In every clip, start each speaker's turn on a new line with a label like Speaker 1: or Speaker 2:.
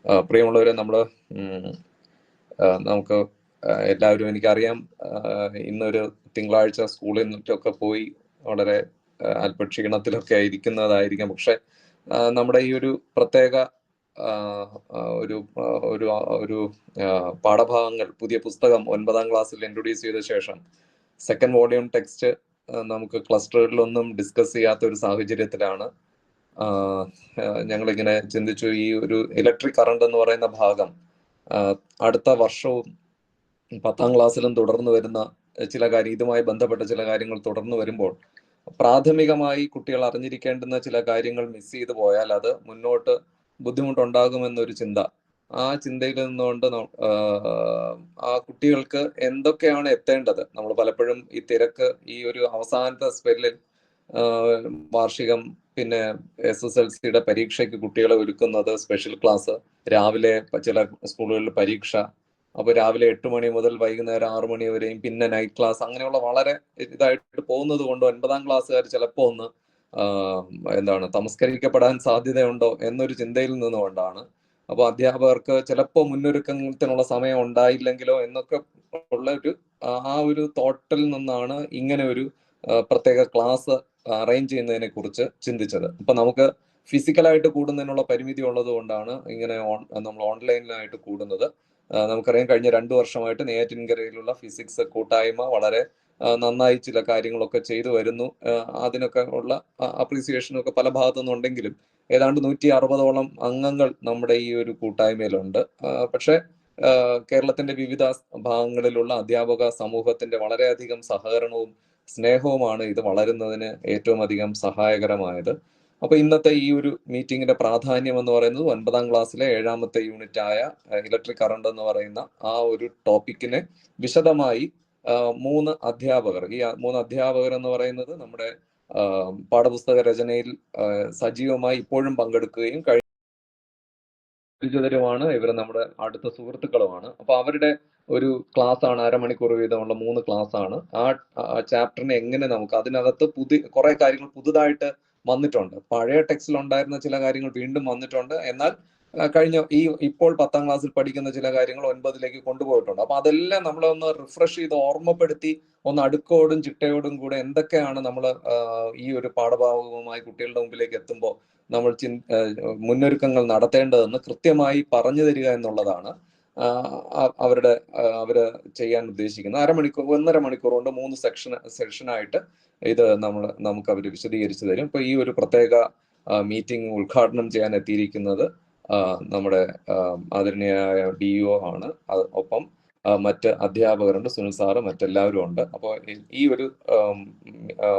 Speaker 1: പ്രിയമുള്ളവരെ, നമുക്ക് എല്ലാവരും, എനിക്കറിയാം, ഇന്നൊരു തിങ്കളാഴ്ച സ്കൂളിൽ നിന്നൊക്കെ പോയി വളരെ അല്പക്ഷീണത്തിലൊക്കെ ഇരിക്കുന്നതായിരിക്കാം. പക്ഷെ നമ്മുടെ ഈ ഒരു പ്രത്യേക ഒരു ഒരു ഒരു പാഠഭാഗങ്ങൾ, പുതിയ പുസ്തകം 9ാം ക്ലാസ്സിൽ ഇൻട്രൊഡ്യൂസ് ചെയ്ത ശേഷം സെക്കൻഡ് വോളിയം ടെക്സ്റ്റ് നമുക്ക് ക്ലസ്റ്ററുകളിലൊന്നും ഡിസ്കസ് ചെയ്യാത്ത ഒരു സാഹചര്യത്തിലാണ് ഞങ്ങളിങ്ങനെ ചിന്തിച്ചു, ഈ ഒരു ഇലക്ട്രിക് കറണ്ട് എന്ന് പറയുന്ന ഭാഗം അടുത്ത വർഷവും 10ാം ക്ലാസ്സിലും തുടർന്ന് വരുന്ന ചില കാര്യം, ഇതുമായി ബന്ധപ്പെട്ട ചില കാര്യങ്ങൾ തുടർന്ന് വരുമ്പോൾ പ്രാഥമികമായി കുട്ടികൾ അറിഞ്ഞിരിക്കേണ്ടുന്ന ചില കാര്യങ്ങൾ മിസ് ചെയ്തു പോയാൽ അത് മുന്നോട്ട് ബുദ്ധിമുട്ടുണ്ടാകുമെന്നൊരു ചിന്ത, ആ ചിന്തയിൽ നിന്നുകൊണ്ട് ആ കുട്ടികൾക്ക് എന്തൊക്കെയാണ് എത്തേണ്ടത്. നമ്മൾ പലപ്പോഴും ഈ തിരക്ക്, ഈ ഒരു അവസാനത്തെ സ്പെല്ലിൽ വാർഷികം, പിന്നെ SSLCയുടെ പരീക്ഷയ്ക്ക് കുട്ടികളെ ഒരുക്കുന്നത്, സ്പെഷ്യൽ ക്ലാസ്, രാവിലെ ചില സ്കൂളുകളിൽ പരീക്ഷ, അപ്പൊ രാവിലെ 8 മണി മുതൽ വൈകുന്നേരം 6 മണി വരെയും, പിന്നെ നൈറ്റ് ക്ലാസ്, അങ്ങനെയുള്ള വളരെ ഇതായിട്ട് പോകുന്നത് കൊണ്ട് 9ാം ക്ലാസ്സുകാർ ചിലപ്പോ ഒന്ന് തമസ്കരിക്കപ്പെടാൻ സാധ്യതയുണ്ടോ എന്നൊരു ചിന്തയിൽ നിന്നുകൊണ്ടാണ്. അപ്പൊ അധ്യാപകർക്ക് ചിലപ്പോൾ മുന്നൊരുക്കത്തിനുള്ള സമയം ഉണ്ടായില്ലെങ്കിലോ എന്നൊക്കെ ഉള്ള ആ ഒരു തോട്ടിൽ നിന്നാണ് ഇങ്ങനെ ഒരു പ്രത്യേക ക്ലാസ് അറേഞ്ച് ചെയ്യുന്നതിനെ കുറിച്ച് ചിന്തിച്ചത്. അപ്പൊ നമുക്ക് ഫിസിക്കലായിട്ട് കൂടുന്നതിനുള്ള പരിമിതി ഉള്ളത് കൊണ്ടാണ് ഇങ്ങനെ നമ്മൾ ഓൺലൈനിലായിട്ട് കൂടുന്നത്. നമുക്കറിയാം, കഴിഞ്ഞ 2 വർഷമായിട്ട് നെയ്യാറ്റിൻകരയിലുള്ള ഫിസിക്സ് കൂട്ടായ്മ വളരെ നന്നായി ചില കാര്യങ്ങളൊക്കെ ചെയ്തു വരുന്നു. അതിനൊക്കെ ഉള്ള അപ്രീസിയേഷനൊക്കെ പല ഭാഗത്തുനിന്നുണ്ടെങ്കിലും ഏതാണ്ട് 160ഓളം അംഗങ്ങൾ നമ്മുടെ ഈ ഒരു കൂട്ടായ്മയിലുണ്ട്. പക്ഷെ കേരളത്തിന്റെ വിവിധ ഭാഗങ്ങളിലുള്ള അധ്യാപക സമൂഹത്തിന്റെ വളരെയധികം സഹകരണവും സ്നേഹവുമാണ് ഇത് വളരുന്നതിന് ഏറ്റവും അധികം സഹായകരമായത്. അപ്പൊ ഇന്നത്തെ ഈ ഒരു മീറ്റിംഗിന്റെ പ്രാധാന്യം എന്ന് പറയുന്നത് 9ാം ക്ലാസ്സിലെ 7ാമത്തെ യൂണിറ്റ് ആയ ഇലക്ട്രിക് കറണ്ട് എന്ന് പറയുന്ന ആ ഒരു ടോപ്പിക്കിനെ വിശദമായി 3 അധ്യാപകർ, ഈ 3 അധ്യാപകർ എന്ന് പറയുന്നത് നമ്മുടെ പാഠപുസ്തക രചനയിൽ സജീവമായി ഇപ്പോഴും പങ്കെടുക്കുകയും പരിചിതരുമാണ്. ഇവർ നമ്മുടെ അടുത്ത സുഹൃത്തുക്കളുമാണ്. അപ്പൊ അവരുടെ ഒരു ക്ലാസ് ആണ്, അരമണിക്കൂർ വീതമുള്ള 3 ക്ലാസ് ആണ്. ആ ചാപ്റ്ററിനെ എങ്ങനെ നമുക്ക് അതിനകത്ത് കുറെ കാര്യങ്ങൾ പുതുതായിട്ട് വന്നിട്ടുണ്ട്. പഴയ ടെക്സ്റ്റിൽ ഉണ്ടായിരുന്ന ചില കാര്യങ്ങൾ വീണ്ടും വന്നിട്ടുണ്ട്. എന്നാൽ ഇപ്പോൾ 10ാം ക്ലാസ്സിൽ പഠിക്കുന്ന ചില കാര്യങ്ങൾ 9ലേക്ക് കൊണ്ടുപോയിട്ടുണ്ട്. അപ്പൊ അതെല്ലാം നമ്മളൊന്ന് റിഫ്രഷ് ചെയ്ത് ഓർമ്മപ്പെടുത്തി, ഒന്ന് അടുക്കോടും ചിട്ടയോടും കൂടെ എന്തൊക്കെയാണ് നമ്മൾ ഈ ഒരു പാഠഭാഗവുമായി കുട്ടികളുടെ മുമ്പിലേക്ക് എത്തുമ്പോൾ നമ്മൾ മുന്നൊരുക്കങ്ങൾ നടത്തേണ്ടതെന്ന് കൃത്യമായി പറഞ്ഞു തരിക എന്നുള്ളതാണ് അവര് ചെയ്യാൻ ഉദ്ദേശിക്കുന്നത്. 1.5 മണിക്കൂർ കൊണ്ട് 3 സെഷനായിട്ട് ഇത് നമുക്ക് അവർ വിശദീകരിച്ചു തരും. ഇപ്പൊ ഈ ഒരു പ്രത്യേക മീറ്റിംഗ് ഉദ്ഘാടനം ചെയ്യാൻ എത്തിയിരിക്കുന്നത് നമ്മുടെ ആദരണീയനായ DO ആണ്. ഒപ്പം മറ്റ് അധ്യാപകരുണ്ട്, സുനിൽ സാറ്, മറ്റെല്ലാവരും ഉണ്ട്. അപ്പോൾ ഈ ഒരു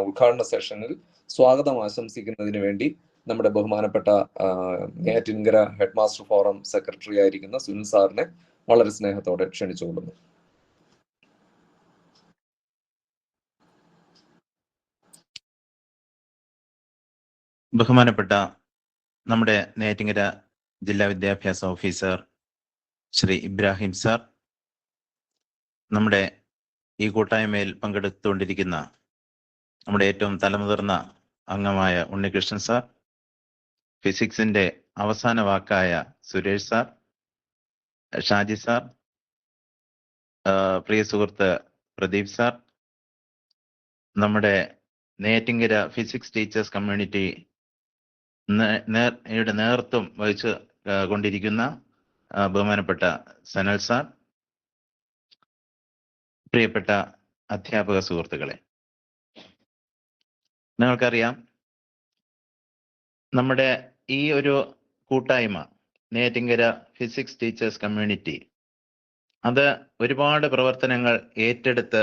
Speaker 1: ഉദ്ഘാടന സെഷനിൽ സ്വാഗതം ആശംസിക്കുന്നതിന് വേണ്ടി നമ്മുടെ ബഹുമാനപ്പെട്ട Neyyattinkara head master forum secretary ആയിരിക്കുന്ന സുനിൽ സാറിനെ വളരെ സ്നേഹത്തോടെ ക്ഷണിച്ചുകൊള്ളുന്നു.
Speaker 2: ബഹുമാനപ്പെട്ട നമ്മുടെ നെയ്യാറ്റിൻകര ജില്ലാ വിദ്യാഭ്യാസ ഓഫീസർ ശ്രീ ഇബ്രാഹിം സാർ, നമ്മുടെ ഈ കൂട്ടായ്മയിൽ പങ്കെടുത്തുകൊണ്ടിരിക്കുന്ന നമ്മുടെ ഏറ്റവും തലമുതിർന്ന അംഗമായ ഉണ്ണികൃഷ്ണൻ സാർ, ഫിസിക്സിന്റെ അവസാന വാക്കായ സുരേഷ് സാർ, ഷാജി സാർ, പ്രിയ സുഹൃത്ത് പ്രദീപ് സാർ, നമ്മുടെ നെയ്യാറ്റിൻകര ഫിസിക്സ് ടീച്ചേഴ്സ് കമ്മ്യൂണിറ്റി നേതൃത്വം വഹിച്ച് കൊണ്ടിരിക്കുന്ന ബഹുമാനപ്പെട്ട സനൽ സാർ, പ്രിയപ്പെട്ട അധ്യാപക സുഹൃത്തുക്കളെ, നിങ്ങൾക്കറിയാം, നമ്മുടെ ഈ ഒരു കൂട്ടായ്മ നെയ്യാറ്റിൻകര ഫിസിക്സ് ടീച്ചേഴ്സ് കമ്മ്യൂണിറ്റി അത് ഒരുപാട് പ്രവർത്തനങ്ങൾ ഏറ്റെടുത്ത്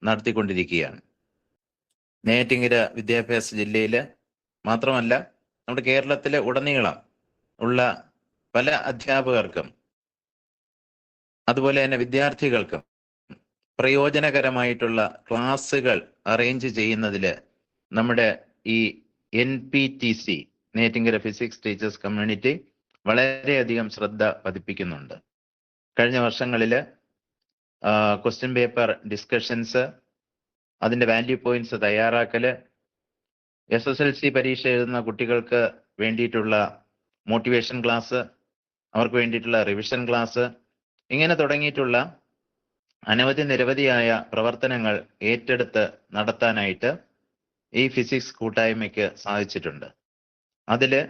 Speaker 2: നടത്തിക്കൊണ്ടിരിക്കുകയാണ്. നെയ്യാറ്റിൻകര വിദ്യാഭ്യാസ ജില്ലയിൽ മാത്രമല്ല, നമ്മുടെ കേരളത്തിലെ ഉടനീളം ഉള്ള പല അധ്യാപകർക്കും അതുപോലെ തന്നെ വിദ്യാർത്ഥികൾക്കും പ്രയോജനകരമായിട്ടുള്ള ക്ലാസ്സുകൾ അറേഞ്ച് ചെയ്യുന്നതിൽ നമ്മുടെ ഈ NPTC Neyyattinkara physics teachers community വളരെയധികം ശ്രദ്ധ പതിപ്പിക്കുന്നുണ്ട്. കഴിഞ്ഞ വർഷങ്ങളിൽ ക്വസ്റ്റ്യൻ പേപ്പർ ഡിസ്കഷൻസ്, അതിൻ്റെ വാല്യൂ പോയിന്റ്സ് തയ്യാറാക്കൽ, SSLC പരീക്ഷ എഴുതുന്ന കുട്ടികൾക്ക് വേണ്ടിയിട്ടുള്ള മോട്ടിവേഷൻ ക്ലാസ്, അവർക്ക് വേണ്ടിയിട്ടുള്ള റിവിഷൻ ക്ലാസ്, ഇങ്ങനെ തുടങ്ങിയിട്ടുള്ള നിരവധിയായ പ്രവർത്തനങ്ങൾ ഏറ്റെടുത്ത് നടത്താനായിട്ട് ഈ ഫിസിക്സ് കൂട്ടായ്മയ്ക്ക് സാധിച്ചിട്ടുണ്ട്. അതില്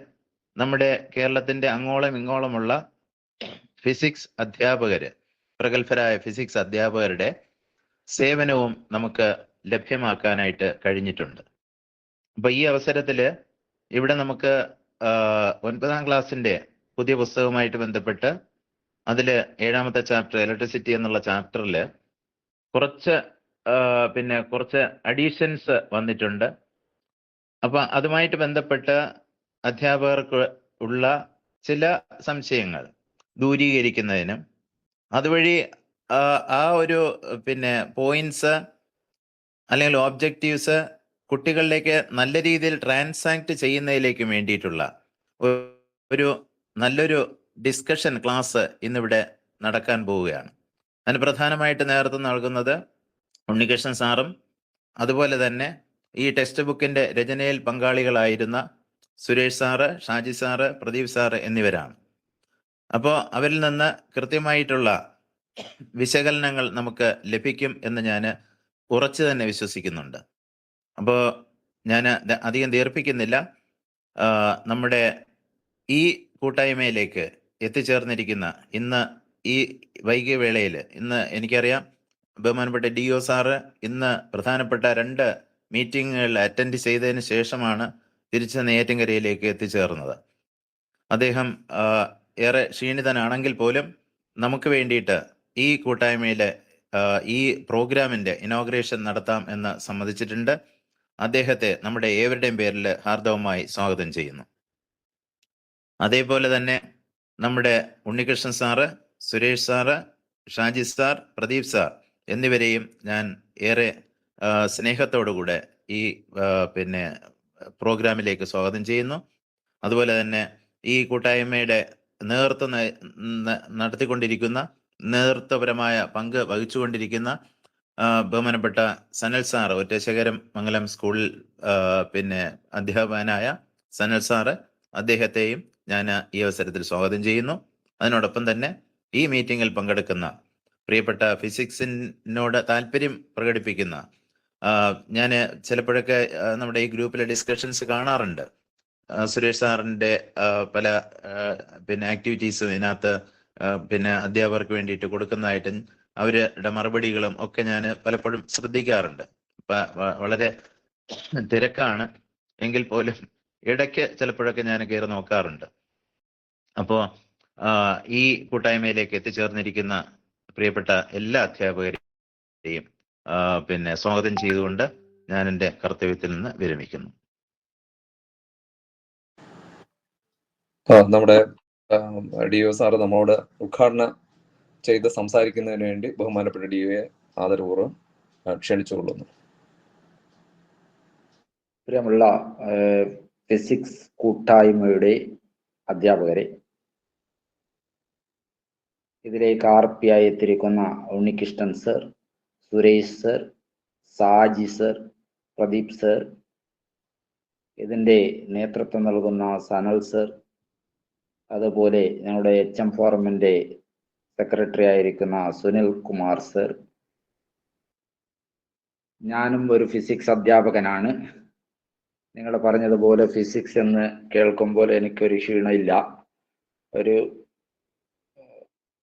Speaker 2: നമ്മുടെ കേരളത്തിന്റെ അങ്ങോളം ഇങ്ങോളമുള്ള ഫിസിക്സ് അധ്യാപകര്, പ്രഗത്ഭരായ ഫിസിക്സ് അധ്യാപകരുടെ സേവനവും നമുക്ക് ലഭ്യമാക്കാനായിട്ട് കഴിഞ്ഞിട്ടുണ്ട്. അപ്പൊ ഈ അവസരത്തില് ഇവിടെ നമുക്ക് 9ാം ക്ലാസ്സിന്റെ പുതിയ പുസ്തകവുമായിട്ട് ബന്ധപ്പെട്ട് അതില് 7ാമത്തെ ചാപ്റ്റർ ഇലക്ട്രിസിറ്റി എന്നുള്ള ചാപ്റ്ററില് കുറച്ച് അഡീഷൻസ് വന്നിട്ടുണ്ട്. അപ്പൊ അതുമായിട്ട് ബന്ധപ്പെട്ട് അധ്യാപകർക്ക് ഉള്ള ചില സംശയങ്ങൾ ദൂരീകരിക്കുന്നതിനും അതുവഴി ആ ഒരു പോയിന്റ്സ് അല്ലെങ്കിൽ ഓബ്ജക്റ്റീവ്സ് കുട്ടികളിലേക്ക് നല്ല രീതിയിൽ ട്രാൻസാക്ട് ചെയ്യുന്നതിലേക്ക് വേണ്ടിയിട്ടുള്ള ഒരു നല്ലൊരു ഡിസ്കഷൻ ക്ലാസ് ഇന്നിവിടെ നടക്കാൻ പോവുകയാണ്. അതിന് പ്രധാനമായിട്ട് നേതൃത്വം നൽകുന്നത് ഉണ്ണികൃഷ്ണൻ സാറും അതുപോലെ തന്നെ ഈ ടെക്സ്റ്റ് ബുക്കിന്റെ രചനയിൽ പങ്കാളികളായിരുന്ന Suresh sir, Shaji sir, Pradeep sir എന്നിവരാണ്. അപ്പോൾ അവരിൽ നിന്ന് കൃത്യമായിട്ടുള്ള വിശകലനങ്ങൾ നമുക്ക് ലഭിക്കും എന്ന് ഞാൻ ഉറച്ചു തന്നെ വിശ്വസിക്കുന്നുണ്ട്. അപ്പോൾ ഞാൻ അധികം ദീർഘിപ്പിക്കുന്നില്ല. നമ്മുടെ ഈ കൂട്ടായ്മയിലേക്ക് എത്തിച്ചേർന്നിരിക്കുന്ന ഇന്ന് ഈ വൈകിയ വേളയിൽ, ഇന്ന് എനിക്കറിയാം ബഹുമാനപ്പെട്ട DO സാറ് ഇന്ന് പ്രധാനപ്പെട്ട 2 മീറ്റിങ്ങുകൾ അറ്റൻഡ് ചെയ്തതിന് ശേഷമാണ് തിരിച്ച് നെയ്യാറ്റിൻകരയിലേക്ക് എത്തിച്ചേർന്നത്. അദ്ദേഹം ഏറെ ക്ഷീണിതനാണെങ്കിൽ പോലും നമുക്ക് വേണ്ടിയിട്ട് ഈ കൂട്ടായ്മയിലെ ഈ പ്രോഗ്രാമിന്റെ ഇനോഗ്രേഷൻ നടത്താം എന്ന് സമ്മതിച്ചിട്ടുണ്ട്. അദ്ദേഹത്തെ നമ്മുടെ ഏവരുടെയും പേരിൽ ഹാർദവമായി സ്വാഗതം ചെയ്യുന്നു. അതേപോലെ തന്നെ നമ്മുടെ Unnikrishnan sir, Suresh sir, Shaji sir, Pradeep sir എന്നിവരെയും ഞാൻ ഏറെ സ്നേഹത്തോടുകൂടെ ഈ പ്രോഗ്രാമിലേക്ക് സ്വാഗതം ചെയ്യുന്നു. അതുപോലെ തന്നെ ഈ കൂട്ടായ്മയുടെ നേതൃത്വം നടത്തിക്കൊണ്ടിരിക്കുന്ന, നേതൃത്വപരമായ പങ്ക് വഹിച്ചുകൊണ്ടിരിക്കുന്ന ബഹുമാനപ്പെട്ട സനൽ സാർ, ഒറ്റശേഖരം മംഗലം സ്കൂളിൽ അധ്യാപകനായ സനൽ സാറ്, അദ്ദേഹത്തെയും ഞാൻ ഈ അവസരത്തിൽ സ്വാഗതം ചെയ്യുന്നു. അതിനോടൊപ്പം തന്നെ ഈ മീറ്റിങ്ങിൽ പങ്കെടുക്കുന്ന പ്രിയപ്പെട്ട ഫിസിക്സിനോട് താല്പര്യം പ്രകടിപ്പിക്കുന്ന, ഞാൻ ചിലപ്പോഴൊക്കെ നമ്മുടെ ഈ ഗ്രൂപ്പിലെ ഡിസ്കഷൻസ് കാണാറുണ്ട്. സുരേഷ് സാറിന്റെ പല ആക്ടിവിറ്റീസും ഇതിനകത്ത് അധ്യാപകർക്ക് വേണ്ടിയിട്ട് കൊടുക്കുന്നതായിട്ടും അവരുടെ മറുപടികളും ഒക്കെ ഞാൻ പലപ്പോഴും ശ്രദ്ധിക്കാറുണ്ട്. വളരെ തിരക്കാണ് എങ്കിൽ പോലും ഇടയ്ക്ക് ചിലപ്പോഴൊക്കെ ഞാൻ കയറി നോക്കാറുണ്ട്. അപ്പോൾ ഈ കൂട്ടായ്മയിലേക്ക് എത്തിച്ചേർന്നിരിക്കുന്ന പ്രിയപ്പെട്ട എല്ലാ അധ്യാപകരെയും സ്വാഗതം ചെയ്തുകൊണ്ട് ഞാൻ എൻ്റെ കർത്തവ്യത്തിൽ നിന്ന് വിരമിക്കുന്നു.
Speaker 1: നമ്മുടെ DO സാറ് നമ്മളോട് ഉദ്ഘാടനം ചെയ്ത് സംസാരിക്കുന്നതിന് വേണ്ടി ബഹുമാനപ്പെട്ട DOയെ ആദരപൂർവ്വം ക്ഷണിച്ചുകൊള്ളുന്നു.
Speaker 3: പ്രിയമുള്ള ഫിസിക്സ് കൂട്ടായ്മയുടെ അധ്യാപകരെ, ഇതിലേക്ക് ആർപ്പിയായി എത്തിയിരിക്കുന്ന Unnikrishnan sir, Suresh sir, Saji sir, Pradeep sir, ഇതിൻ്റെ നേതൃത്വം നൽകുന്ന സനൽ സർ, അതുപോലെ ഞങ്ങളുടെ HM ഫോറമിൻ്റെ സെക്രട്ടറി ആയിരിക്കുന്ന സുനിൽ കുമാർ സർ. ഞാനും ഒരു ഫിസിക്സ് അധ്യാപകനാണ്. നിങ്ങൾ പറഞ്ഞതുപോലെ ഫിസിക്സ് എന്ന് കേൾക്കുമ്പോൾ എനിക്കൊരു ക്ഷീണമില്ല.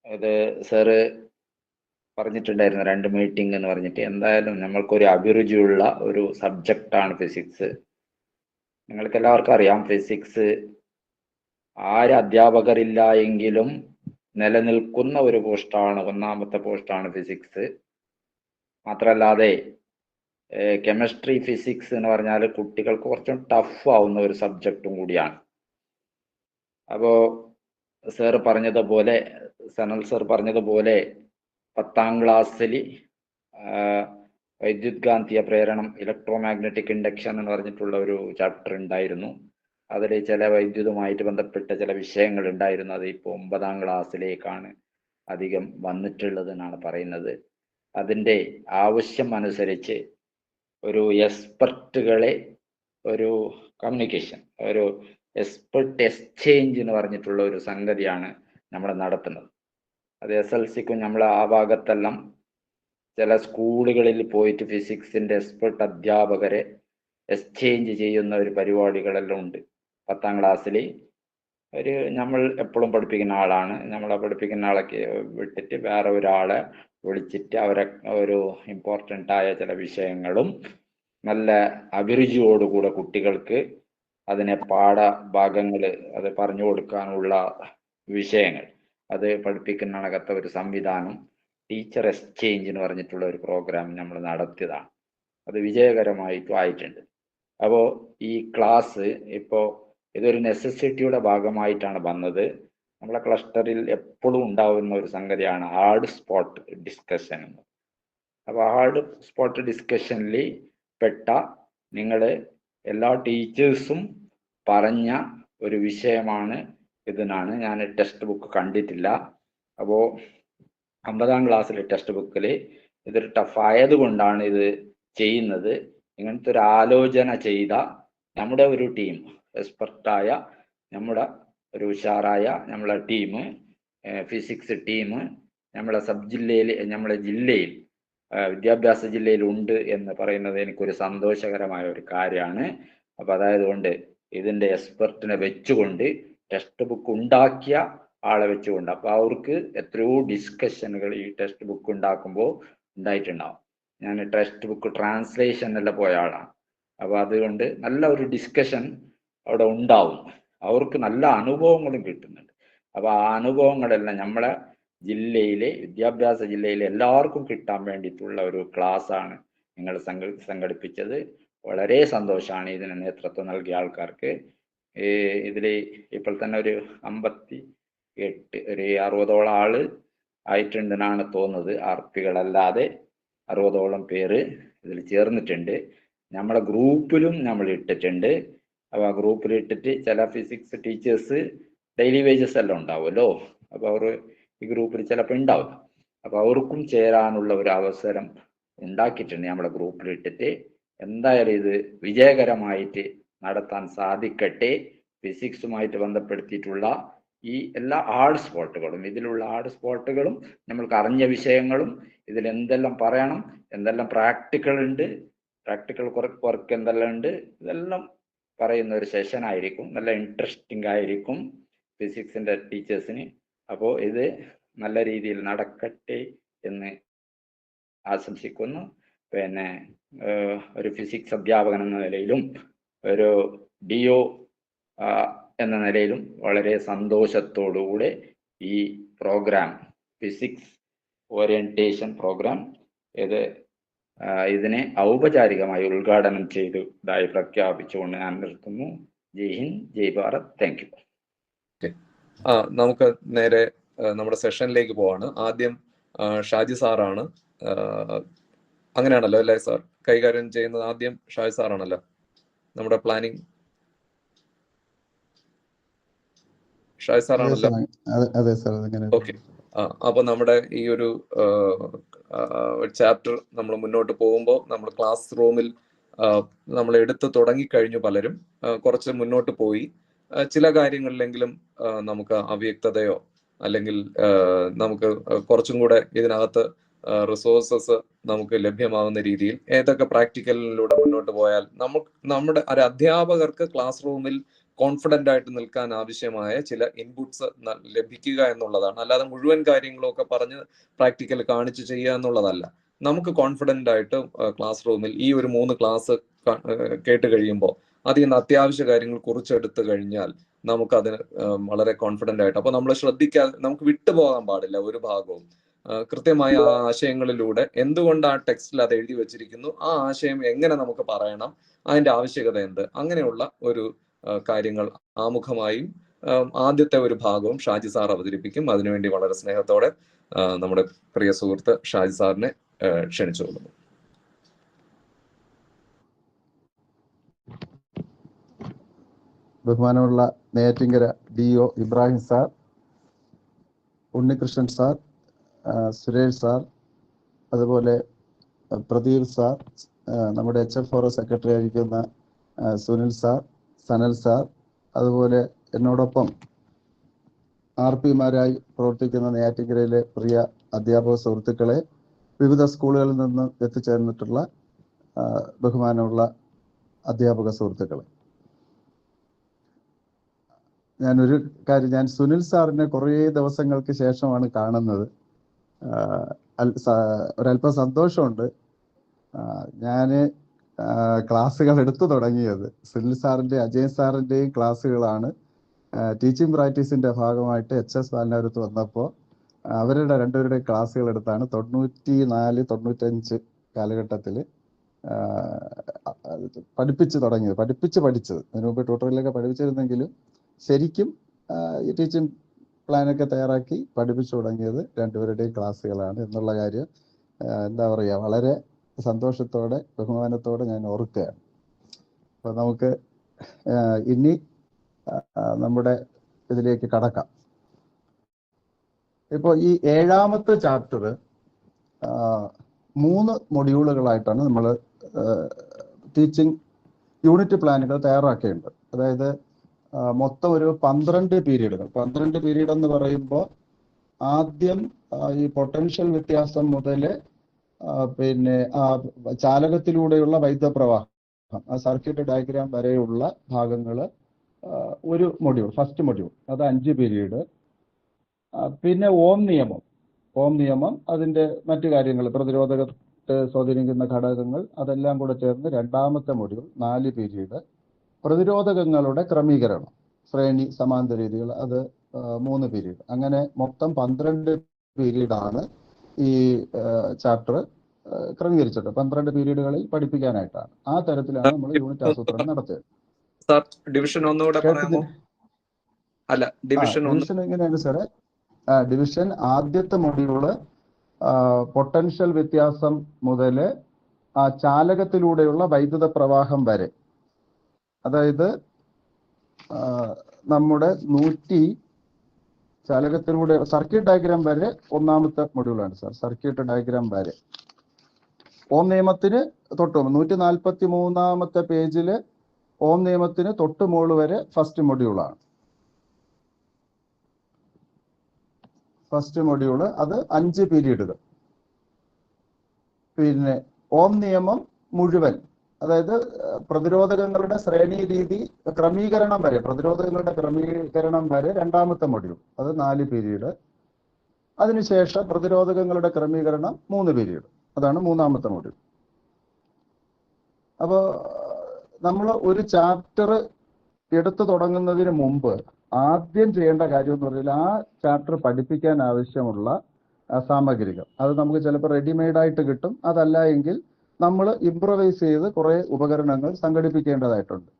Speaker 3: ഇത് സാറ് പറഞ്ഞിട്ടുണ്ടായിരുന്നു 2 മീറ്റിംഗ് എന്ന് പറഞ്ഞിട്ട്. എന്തായാലും നമ്മൾക്കൊരു അഭിരുചിയുള്ള ഒരു സബ്ജക്റ്റാണ് ഫിസിക്സ്. നിങ്ങൾക്ക് എല്ലാവർക്കും അറിയാം, ഫിസിക്സ് ആര് അധ്യാപകരില്ല എങ്കിലും നിലനിൽക്കുന്ന ഒരു പോസ്റ്റാണ്, 1ാമത്തെ പോസ്റ്റാണ് ഫിസിക്സ്. മാത്രമല്ലാതെ കെമിസ്ട്രി, ഫിസിക്സ് എന്ന് പറഞ്ഞാൽ കുട്ടികൾക്ക് കുറച്ചും ടഫ് ആവുന്ന ഒരു സബ്ജക്റ്റും കൂടിയാണ്. അപ്പോൾ സാറ് പറഞ്ഞതുപോലെ, സനൽ സർ പറഞ്ഞതുപോലെ 10ാം ക്ലാസ്സിൽ വൈദ്യുത്കാന്തിക പ്രേരണം, ഇലക്ട്രോമാഗ്നറ്റിക് ഇൻഡക്ഷൻ എന്ന് പറഞ്ഞിട്ടുള്ള ഒരു ചാപ്റ്റർ ഉണ്ടായിരുന്നു. അതിൽ ചില വൈദ്യുതമായിട്ട് ബന്ധപ്പെട്ട ചില വിഷയങ്ങൾ ഉണ്ടായിരുന്നു. അത് ഇപ്പോൾ 9ാം ക്ലാസ്സിലേക്കാണ് അധികം വന്നിട്ടുള്ളതെന്നാണ് പറയുന്നത്. അതിൻ്റെ ആവശ്യം അനുസരിച്ച് ഒരു എക്സ്പെർട്ടുകളെ, ഒരു കമ്മ്യൂണിക്കേഷൻ, ഒരു എക്സ്പെർട്ട് എക്സ്ചേഞ്ച് എന്ന് പറഞ്ഞിട്ടുള്ള ഒരു സംഗതിയാണ് നമ്മൾ നടത്തുന്നത്. അത് SLCക്കും നമ്മൾ ആ ഭാഗത്തെല്ലാം ചില സ്കൂളുകളിൽ പോയിട്ട് ഫിസിക്സിന്റെ എക്സ്പെർട്ട് അധ്യാപകരെ എക്സ്ചേഞ്ച് ചെയ്യുന്ന ഒരു പരിപാടികളെല്ലാം ഉണ്ട്. 10ാം ക്ലാസ്സിൽ നമ്മൾ എപ്പോഴും പഠിപ്പിക്കുന്ന ആളാണ്, നമ്മളെ പഠിപ്പിക്കുന്ന ആളൊക്കെ വിട്ടിട്ട് വേറെ ഒരാളെ വിളിച്ചിട്ട് അവരെ ഒരു ഇമ്പോർട്ടൻ്റ് ആയ ചില വിഷയങ്ങളും നല്ല അഭിരുചിയോടുകൂടെ കുട്ടികൾക്ക് അതിനെ പാഠഭാഗങ്ങൾ അത് പറഞ്ഞു കൊടുക്കാനുള്ള വിഷയങ്ങൾ അത് പഠിപ്പിക്കുന്നതിനകത്ത ഒരു സംവിധാനം ടീച്ചർ എക്സ്ചേഞ്ച് എന്ന് പറഞ്ഞിട്ടുള്ള ഒരു പ്രോഗ്രാം നമ്മൾ നടത്തിയതാണ്. അത് വിജയകരമായിട്ടും ആയിട്ടുണ്ട്. അപ്പോൾ ഈ ക്ലാസ് ഇപ്പോൾ ഇതൊരു നെസസിറ്റിയുടെ ഭാഗമായിട്ടാണ് വന്നത്. നമ്മളെ ക്ലസ്റ്ററിൽ എപ്പോഴും ഉണ്ടാകുന്ന ഒരു സംഗതിയാണ് ഹാർഡ് സ്പോട്ട് ഡിസ്കഷൻ എന്ന്. അപ്പോൾ ഹാർഡ് സ്പോട്ട് ഡിസ്കഷനിൽ പെട്ട നിങ്ങൾ എല്ലാ ടീച്ചേഴ്സും പറഞ്ഞ ഒരു വിഷയമാണ് ഇതെന്നാണ്. ഞാൻ ടെക്സ്റ്റ് ബുക്ക് കണ്ടിട്ടില്ല. അപ്പോൾ 50ാം ക്ലാസ്സിലെ ടെക്സ്റ്റ് ബുക്കിൽ ഇതൊരു ടഫായത് കൊണ്ടാണ് ഇത് ചെയ്യുന്നത്. ഇങ്ങനത്തെ ഒരു ആലോചന ചെയ്ത നമ്മുടെ ഒരു ടീം, എക്സ്പെർട്ടായ നമ്മുടെ ഒരു ഉഷാറായ നമ്മളെ ടീം, ഫിസിക്സ് ടീം നമ്മളെ സബ് ജില്ലയിൽ, നമ്മളെ ജില്ലയിൽ വിദ്യാഭ്യാസ ജില്ലയിൽ ഉണ്ട് എന്ന് പറയുന്നത് എനിക്കൊരു സന്തോഷകരമായ ഒരു കാര്യമാണ്. അപ്പം അതായത് കൊണ്ട് ഇതിൻ്റെ എക്സ്പെർട്ടിനെ വെച്ചുകൊണ്ട് ടെക്സ്റ്റ് ബുക്ക് ഉണ്ടാക്കിയ ആളെ വെച്ചുകൊണ്ട്, അപ്പോൾ അവർക്ക് എത്രയോ ഡിസ്കഷനുകൾ ഈ ടെക്സ്റ്റ് ബുക്ക് ഉണ്ടാക്കുമ്പോൾ ഉണ്ടായിട്ടുണ്ടാവും. ഞാൻ ടെക്സ്റ്റ് ബുക്ക് ട്രാൻസ്ലേഷനെല്ലാം പോയ ആളാണ്. അപ്പോൾ അതുകൊണ്ട് നല്ല ഒരു ഡിസ്കഷൻ അവിടെ ഉണ്ടാവും. അവർക്ക് നല്ല അനുഭവങ്ങളും കിട്ടുന്നുണ്ട്. അപ്പോൾ ആ അനുഭവങ്ങളെല്ലാം നമ്മളെ ജില്ലയിലെ, വിദ്യാഭ്യാസ ജില്ലയിലെ എല്ലാവർക്കും കിട്ടാൻ വേണ്ടിയിട്ടുള്ള ഒരു ക്ലാസ്സാണ് നിങ്ങൾ സംഘടിപ്പിച്ചത്. വളരെ സന്തോഷമാണ് ഇതിന് നേതൃത്വം നൽകിയ ആൾക്കാർക്ക്. ഇതിൽ ഇപ്പോൾ തന്നെ ഒരു 58 ഒരു 60ഓളം ആള് ആയിട്ടുണ്ടെന്നാണ് തോന്നുന്നത്. ആർപ്പികളല്ലാതെ 60ഓളം പേര് ഇതിൽ ചേർന്നിട്ടുണ്ട്. നമ്മളെ ഗ്രൂപ്പിലും നമ്മൾ ഇട്ടിട്ടുണ്ട്. അപ്പോൾ ആ ഗ്രൂപ്പിൽ ഇട്ടിട്ട് ചില ഫിസിക്സ് ടീച്ചേഴ്സ് ഡെയിലി വേജസ് എല്ലാം ഉണ്ടാവുമല്ലോ, അപ്പോൾ അവർ ഈ ഗ്രൂപ്പിൽ ചിലപ്പോൾ ഉണ്ടാവും. അപ്പോൾ അവർക്കും ചേരാനുള്ള ഒരു അവസരം ഉണ്ടാക്കിയിട്ടുണ്ട് നമ്മളെ ഗ്രൂപ്പിൽ ഇട്ടിട്ട്. എന്തായാലും ഇത് വിജയകരമായിട്ട് നടത്താൻ സാധിക്കട്ടെ. ഫിസിക്സുമായിട്ട് ബന്ധപ്പെടുത്തിയിട്ടുള്ള ഈ എല്ലാ ഹാർഡ് സ്പോട്ടുകളും, ഇതിലുള്ള ഹാർഡ് സ്പോട്ടുകളും നമ്മൾക്ക് അറിഞ്ഞ വിഷയങ്ങളും ഇതിൽ എന്തെല്ലാം പറയണം, എന്തെല്ലാം പ്രാക്ടിക്കൽ ഉണ്ട്, പ്രാക്ടിക്കൽ വർക്ക് എന്തെല്ലാം ഉണ്ട്, ഇതെല്ലാം പറയുന്ന ഒരു സെഷൻ ആയിരിക്കും. നല്ല ഇൻട്രസ്റ്റിംഗ് ആയിരിക്കും ഫിസിക്സിന്റെ ടീച്ചേഴ്സിന്. അപ്പോൾ ഇത് നല്ല രീതിയിൽ നടക്കട്ടെ എന്ന് ആശംസിക്കുന്നു. പിന്നെ ഒരു ഫിസിക്സ് അധ്യാപകൻ എന്ന നിലയിലും ഒരു DO എന്ന നിലയിലും വളരെ സന്തോഷത്തോടുകൂടെ ഈ പ്രോഗ്രാം, ഫിസിക്സ് ഓറിയന്റേഷൻ പ്രോഗ്രാം, ഇതിനെ ഔപചാരികമായി ഉദ്ഘാടനം ചെയ്തതായി പ്രഖ്യാപിച്ചുകൊണ്ട് ഞാൻ നിർത്തുന്നു. ജയ് ഹിന്ദ്, ജയ് ഭാരത്. Thank you.
Speaker 1: നമുക്ക് നേരെ നമ്മുടെ സെഷനിലേക്ക് പോവാണ്. ആദ്യം ഷാജി സാറാണ്, അങ്ങനെയാണല്ലോ അല്ലേ സാർ കൈകാര്യം ചെയ്യുന്നത്? ആദ്യം ഷാജി സാറാണല്ലോ നമ്മുടെ പ്ലാനിങ്. ഷാജി സാറാണല്ലോ? ഓക്കെ. അപ്പൊ നമ്മുടെ ഈ ഒരു ചാപ്റ്റർ നമ്മൾ മുന്നോട്ട് പോകുമ്പോൾ നമ്മൾ ക്ലാസ് റൂമിൽ നമ്മൾ എടുത്ത് തുടങ്ങിക്കഴിഞ്ഞു. പലരും കുറച്ച് മുന്നോട്ട് പോയി. ചില കാര്യങ്ങളിലെങ്കിലും നമുക്ക് അവ്യക്തതയോ അല്ലെങ്കിൽ നമുക്ക് കുറച്ചും കൂടെ ഇതിനകത്ത് റിസോഴ്സസ് നമുക്ക് ലഭ്യമാവുന്ന രീതിയിൽ ഏതൊക്കെ പ്രാക്ടിക്കലിലൂടെ മുന്നോട്ട് പോയാൽ നമ്മുടെ ഒരു അധ്യാപകർക്ക് ക്ലാസ് റൂമിൽ കോൺഫിഡന്റ് ആയിട്ട് നിൽക്കാൻ ആവശ്യമായ ചില ഇൻപുട്സ് ലഭിക്കുക എന്നുള്ളതാണ്. അല്ലാതെ മുഴുവൻ കാര്യങ്ങളും ഒക്കെ പറഞ്ഞ് പ്രാക്ടിക്കൽ കാണിച്ച് ചെയ്യുക എന്നുള്ളതല്ല. നമുക്ക് കോൺഫിഡന്റ് ആയിട്ട് ക്ലാസ് റൂമിൽ ഈ ഒരു 3 ക്ലാസ് കേട്ട് കഴിയുമ്പോൾ അതിൽ നിന്ന് അത്യാവശ്യ കാര്യങ്ങൾ കുറിച്ചെടുത്ത് കഴിഞ്ഞാൽ നമുക്കതിന് വളരെ കോൺഫിഡന്റ് ആയിട്ട്, അപ്പൊ നമ്മൾ ശ്രദ്ധിക്കാതെ നമുക്ക് വിട്ടുപോകാൻ പാടില്ല ഒരു ഭാഗവും. കൃത്യമായ ആ ആശയങ്ങളിലൂടെ എന്തുകൊണ്ട് ആ ടെക്സ്റ്റിൽ അത് എഴുതി വെച്ചിരിക്കുന്നു, ആ ആശയം എങ്ങനെ നമുക്ക് പറയണം, അതിന്റെ ആവശ്യകത എന്ത്, അങ്ങനെയുള്ള ഒരു കാര്യങ്ങൾ ആമുഖമായും ആദ്യത്തെ ഒരു ഭാഗവും ഷാജി സാർ അവതരിപ്പിക്കും. അതിനുവേണ്ടി വളരെ സ്നേഹത്തോടെ നമ്മുടെ പ്രിയ സുഹൃത്ത് ഷാജി സാറിനെ ക്ഷണിച്ചുകൊള്ളുന്നു.
Speaker 4: ബഹുമാനമുള്ള Neyyattinkara DO Ibrahim sir, Unnikrishnan sir, Suresh sir, അതുപോലെ പ്രദീപ് സാർ, നമ്മുടെ HFRO സെക്രട്ടറി ആയിരിക്കുന്ന സുനിൽ സാർ, സനൽ സാർ, അതുപോലെ എന്നോടൊപ്പം RP-മാരായി പ്രവർത്തിക്കുന്ന നെയ്യാറ്റിൻകരയിലെ പ്രിയ അധ്യാപക സുഹൃത്തുക്കളെ, വിവിധ സ്കൂളുകളിൽ നിന്ന് എത്തിച്ചേർന്നിട്ടുള്ള ബഹുമാനമുള്ള അധ്യാപക സുഹൃത്തുക്കളെ, ഞാൻ സുനിൽ സാറിനെ കുറേ ദിവസങ്ങൾക്ക് ശേഷമാണ് കാണുന്നത്. ഒരല്പം സന്തോഷമുണ്ട്. ഞാൻ ക്ലാസ്സുകൾ എടുത്തു തുടങ്ങിയത് സുനിൽ സാറിൻ്റെ അജയ് സാറിൻ്റെയും ക്ലാസ്സുകളാണ് ടീച്ചിങ് പ്രാക്ടീസിന്റെ ഭാഗമായിട്ട് HS ബാലനാപുരത്ത് വന്നപ്പോൾ അവരുടെ രണ്ടുപേരുടെയും ക്ലാസ്സുകൾ എടുത്താണ് 94-95 കാലഘട്ടത്തിൽ പഠിച്ചത്. അതിനു മുമ്പ് ട്യൂട്ടോറിയലൊക്കെ പഠിപ്പിച്ചിരുന്നെങ്കിലും ശരിക്കും ഈ ടീച്ചിങ് പ്ലാനൊക്കെ തയ്യാറാക്കി പഠിപ്പിച്ചു തുടങ്ങിയത് രണ്ടുപേരുടെയും ക്ലാസ്സുകളാണ് എന്നുള്ള കാര്യം എന്താ പറയുക, വളരെ സന്തോഷത്തോടെ ബഹുമാനത്തോടെ ഞാൻ ഓർക്കുകയാണ്. അപ്പോൾ നമുക്ക് ഇനി നമ്മുടെ ഇതിലേക്ക് കടക്കാം. ഇപ്പോൾ ഈ 7ാമത്തെ ചാപ്റ്റർ 3 മൊഡ്യൂളുകളായിട്ടാണ് നമ്മൾ ടീച്ചിങ് യൂണിറ്റ് പ്ലാനുകൾ തയ്യാറാക്കേണ്ടത്. അതായത് മൊത്തം ഒരു 12 പീരീഡുകൾ. 12 പീരീഡ് എന്ന് പറയുമ്പോൾ ആദ്യം ഈ പൊട്ടൻഷ്യൽ വ്യത്യാസം മുതൽ പിന്നെ ചാലകത്തിലൂടെയുള്ള വൈദ്യുതപ്രവാഹം, സർക്യൂട്ട് ഡയഗ്രാം വരെയുള്ള ഭാഗങ്ങൾ ഒരു മൊഡ്യൂൾ, ഫസ്റ്റ് മൊഡ്യൂൾ, അത് 5 പീരീഡ്. പിന്നെ ഓം നിയമം അതിൻ്റെ മറ്റു കാര്യങ്ങൾ, പ്രതിരോധത്തെ സ്വാധീനിക്കുന്ന ഘടകങ്ങൾ, അതെല്ലാം കൂടെ ചേർന്ന് 2ാമത്തെ മൊഡ്യൂൾ 4 പീരീഡ്. പ്രതിരോധകങ്ങളുടെ ക്രമീകരണം, ശ്രേണി സമാന്തര രീതികൾ, അത് 3 പീരീഡ്. അങ്ങനെ മൊത്തം 12 പീരീഡാണ് ഈ ചാപ്റ്റർ ക്രമീകരിച്ചത്. 12 പീരീഡുകളിൽ പഠിപ്പിക്കാനായിട്ടാണ്. ആ തരത്തിലാണ് നമ്മൾ യൂണിറ്റ് ആസൂത്രണം നടത്തിയത്.
Speaker 1: സാർ, ഡിവിഷൻ ഒന്നുകൂടെ പറയാമോ? അല്ല, ഡിവിഷൻ
Speaker 4: എങ്ങനെയാണ് സാറേ? ഡിവിഷൻ ആദ്യത്തെ മൊഡ്യൂള് പൊട്ടൻഷ്യൽ വ്യത്യാസം മുതൽ ആ ചാലകത്തിലൂടെയുള്ള വൈദ്യുത പ്രവാഹം വരെ, അതായത് നമ്മുടെ ചാലകത്തിലൂടെ സർക്യൂട്ട് ഡയഗ്രാം വരെ 1ാമത്തെ മൊഡ്യൂളാണ് സാർ. സർക്യൂട്ട് ഡയഗ്രാം വരെ ഓം നിയമത്തിന് തൊട്ട് 143ാമത്തെ പേജിൽ ഓം നിയമത്തിന് തൊട്ട് മുകളിൽ വരെ ഫസ്റ്റ് മൊഡ്യൂളാണ്. ഫസ്റ്റ് മൊഡ്യൂള് അത് 5 പീരീഡുകൾ. പിന്നെ ഓം നിയമം മുഴുവൻ, അതായത് പ്രതിരോധകങ്ങളുടെ ശ്രേണി രീതി ക്രമീകരണം വരെ, പ്രതിരോധകങ്ങളുടെ ക്രമീകരണം വരെ 2ാമത്തെ മൊഡ്യൂൾ, അത് 4 പീരീഡ്. അതിനുശേഷം പ്രതിരോധകങ്ങളുടെ ക്രമീകരണം 3 പീരീഡ്, അതാണ് 3ാമത്തെ മൊഡ്യൂൾ. അപ്പോൾ നമ്മൾ ഒരു ചാപ്റ്റർ എടുത്തു തുടങ്ങുന്നതിന് മുമ്പ് ആദ്യം ചെയ്യേണ്ട കാര്യം എന്ന് പറഞ്ഞാൽ ആ ചാപ്റ്റർ പഠിപ്പിക്കാൻ ആവശ്യമുള്ള സാമഗ്രികൾ, അത് നമുക്ക് ചിലപ്പോൾ റെഡിമെയ്ഡായിട്ട് കിട്ടും. അതല്ല എങ്കിൽ നമ്മൾ ഇംപ്രവൈസ് ചെയ്ത് കുറേ ഉപകരണങ്ങൾ സംഘടിപ്പിക്കേണ്ടതായിട്ടുണ്ട്.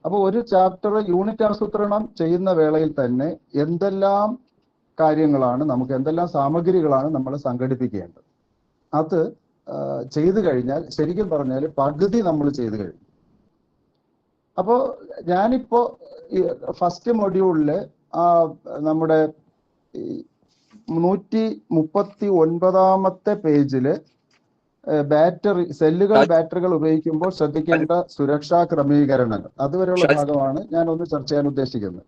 Speaker 4: അപ്പോൾ ഒരു ചാപ്റ്റർ യൂണിറ്റ് ആസൂത്രണം ചെയ്യുന്ന വേളയിൽ തന്നെ എന്തെല്ലാം കാര്യങ്ങളാണ് നമുക്ക്, എന്തെല്ലാം സാമഗ്രികളാണ് നമ്മൾ സംഘടിപ്പിക്കേണ്ടത്, അത് ചെയ്തു കഴിഞ്ഞാൽ ശരിക്കും പറഞ്ഞാൽ പകുതി നമ്മൾ ചെയ്തു കഴിഞ്ഞു. അപ്പോൾ ഞാനിപ്പോ ഫസ്റ്റ് മൊഡ്യൂളില് നമ്മുടെ 139ാമത്തെ പേജില് ബാറ്ററികൾ ഉപയോഗിക്കുമ്പോൾ ശ്രദ്ധിക്കേണ്ട സുരക്ഷാ ക്രമീകരണങ്ങൾ, അതുവരെയുള്ള ഭാഗമാണ് ഞാൻ ഒന്ന് ചർച്ച ചെയ്യാൻ ഉദ്ദേശിക്കുന്നത്.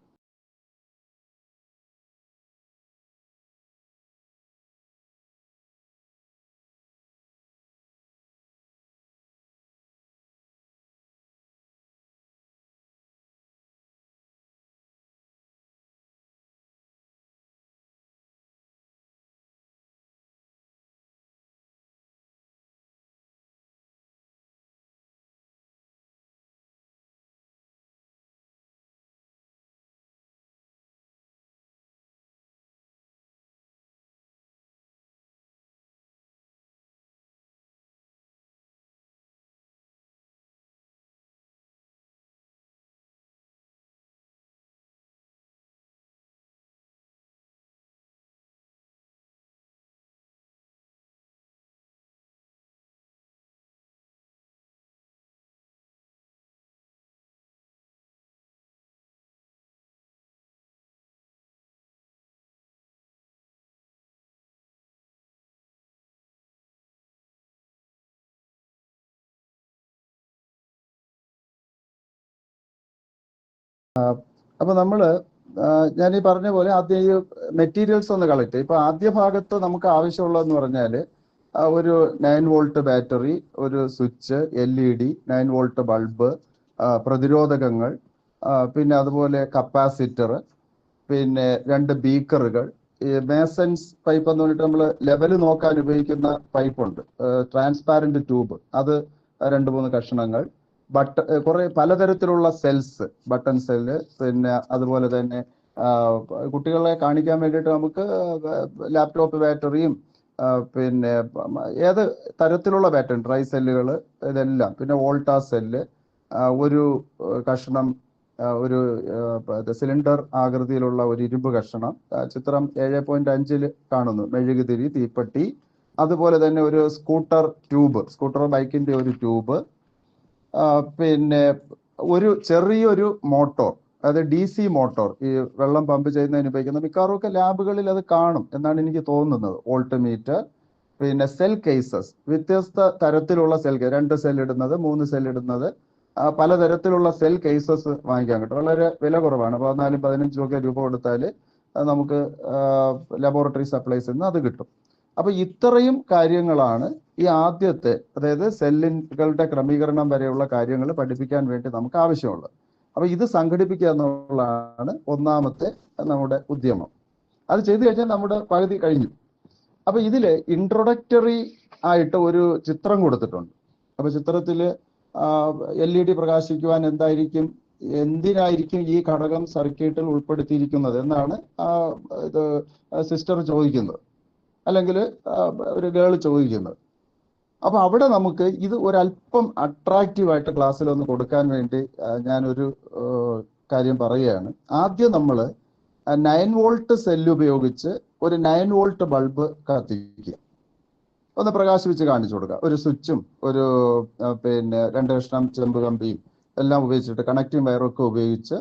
Speaker 4: അപ്പോൾ നമ്മൾ ഞാൻ ഈ പറഞ്ഞ പോലെ ആദ്യം ഈ മെറ്റീരിയൽസ് ഒന്ന് കളക്ട് ചെയ്യും. ഇപ്പൊ ആദ്യ ഭാഗത്ത് നമുക്ക് ആവശ്യമുള്ളതെന്ന് പറഞ്ഞാൽ ഒരു 9 വോൾട്ട് ബാറ്ററി, ഒരു സ്വിച്ച്, LED, 9 വോൾട്ട് ബൾബ്, പ്രതിരോധകങ്ങൾ, പിന്നെ അതുപോലെ കപ്പാസിറ്റർ, പിന്നെ 2 ബീക്കറുകൾ, ഈ മേസൻസ് പൈപ്പ് എന്ന് പറഞ്ഞിട്ട് നമ്മൾ ലെവൽ നോക്കാൻ ഉപയോഗിക്കുന്ന പൈപ്പ് ഉണ്ട്, ട്രാൻസ്പാരന്റ് ട്യൂബ്, അത് 2-3 കഷണങ്ങൾ, കുറെ പലതരത്തിലുള്ള സെൽസ്, ബട്ടൺ സെല്ല്, പിന്നെ അതുപോലെ തന്നെ കുട്ടികളെ കാണിക്കാൻ വേണ്ടിയിട്ട് നമുക്ക് ലാപ്ടോപ്പ് ബാറ്ററിയും പിന്നെ ഏത് തരത്തിലുള്ള ബാറ്ററി, ഡ്രൈ സെല്ലുകൾ, ഇതെല്ലാം, പിന്നെ വോൾട്ടാസ് സെല്ല്, ഒരു കഷണം, ഒരു സിലിണ്ടർ ആകൃതിയിലുള്ള ഒരു ഇരുമ്പ് കഷണം, ചിത്രം 7.5 കാണുന്നു, മെഴുകുതിരി, തീപ്പെട്ടി, അതുപോലെ തന്നെ ഒരു സ്കൂട്ടർ ട്യൂബ്, സ്കൂട്ടർ ബൈക്കിന്റെ ഒരു ട്യൂബ്, പിന്നെ ഒരു ചെറിയൊരു മോട്ടോർ, അതായത് DC മോട്ടോർ, ഈ വെള്ളം പമ്പ് ചെയ്യുന്നതിന് ഉപയോഗിക്കുന്ന, മിക്കവാറും ലാബുകളിൽ അത് കാണും എന്നാണ് എനിക്ക് തോന്നുന്നത്, വോൾട്ട് മീറ്റർ, പിന്നെ സെൽ കേസസ്, വ്യത്യസ്ത തരത്തിലുള്ള സെൽ, 2 സെൽ ഇടുന്നത്, 3 സെൽ ഇടുന്നത്, പലതരത്തിലുള്ള സെൽ കേസസ് വാങ്ങിക്കാൻ കിട്ടും. വളരെ വില കുറവാണ്, 14-15 രൂപ കൊടുത്താൽ നമുക്ക് ലബോറട്ടറി സപ്ലൈസിൽ നിന്ന് അത് കിട്ടും. അപ്പൊ ഇത്രയും കാര്യങ്ങളാണ് ഈ ആദ്യത്തെ, അതായത് സെല്ലുകളുടെ ക്രമീകരണം വരെയുള്ള കാര്യങ്ങൾ പഠിപ്പിക്കാൻ വേണ്ടി നമുക്ക് ആവശ്യമുള്ളത്. അപ്പൊ ഇത് സംഘടിപ്പിക്കുക എന്നുള്ളതാണ് ഒന്നാമത്തെ നമ്മുടെ ഉദ്യമം. അത് ചെയ്തു കഴിഞ്ഞാൽ നമ്മുടെ പകുതി കഴിഞ്ഞു. അപ്പൊ ഇതില് ഇൻട്രൊഡക്ടറി ആയിട്ട് ഒരു ചിത്രം കൊടുത്തിട്ടുണ്ട്. അപ്പൊ ചിത്രത്തില് LED പ്രകാശിക്കുവാൻ എന്തിനായിരിക്കും ഈ ഘടകം സർക്യൂട്ടിൽ ഉൾപ്പെടുത്തിയിരിക്കുന്നത് എന്നാണ് ഇത് സിസ്റ്റർ ചോദിക്കുന്നത്, അല്ലെങ്കിൽ ഒരു ഗേൾ ചോദിക്കുന്നത്. അപ്പൊ അവിടെ നമുക്ക് ഇത് ഒരല്പം അട്രാക്റ്റീവായിട്ട് ക്ലാസ്സിൽ ഒന്ന് കൊടുക്കാൻ വേണ്ടി ഞാനൊരു കാര്യം പറയുകയാണ്. ആദ്യം നമ്മൾ 9 വോൾട്ട് സെല്ല് ഉപയോഗിച്ച് ഒരു 9 വോൾട്ട് ബൾബ് കത്തിക്കുക, ഒന്ന് പ്രകാശിപ്പിച്ച് കാണിച്ചു കൊടുക്കുക. ഒരു സ്വിച്ചും ഒരു പിന്നെ 2 കഷ്ണം ചെമ്പ് കമ്പിയും എല്ലാം ഉപയോഗിച്ചിട്ട്, കണക്റ്റിംഗ് വയറൊക്കെ ഉപയോഗിച്ച്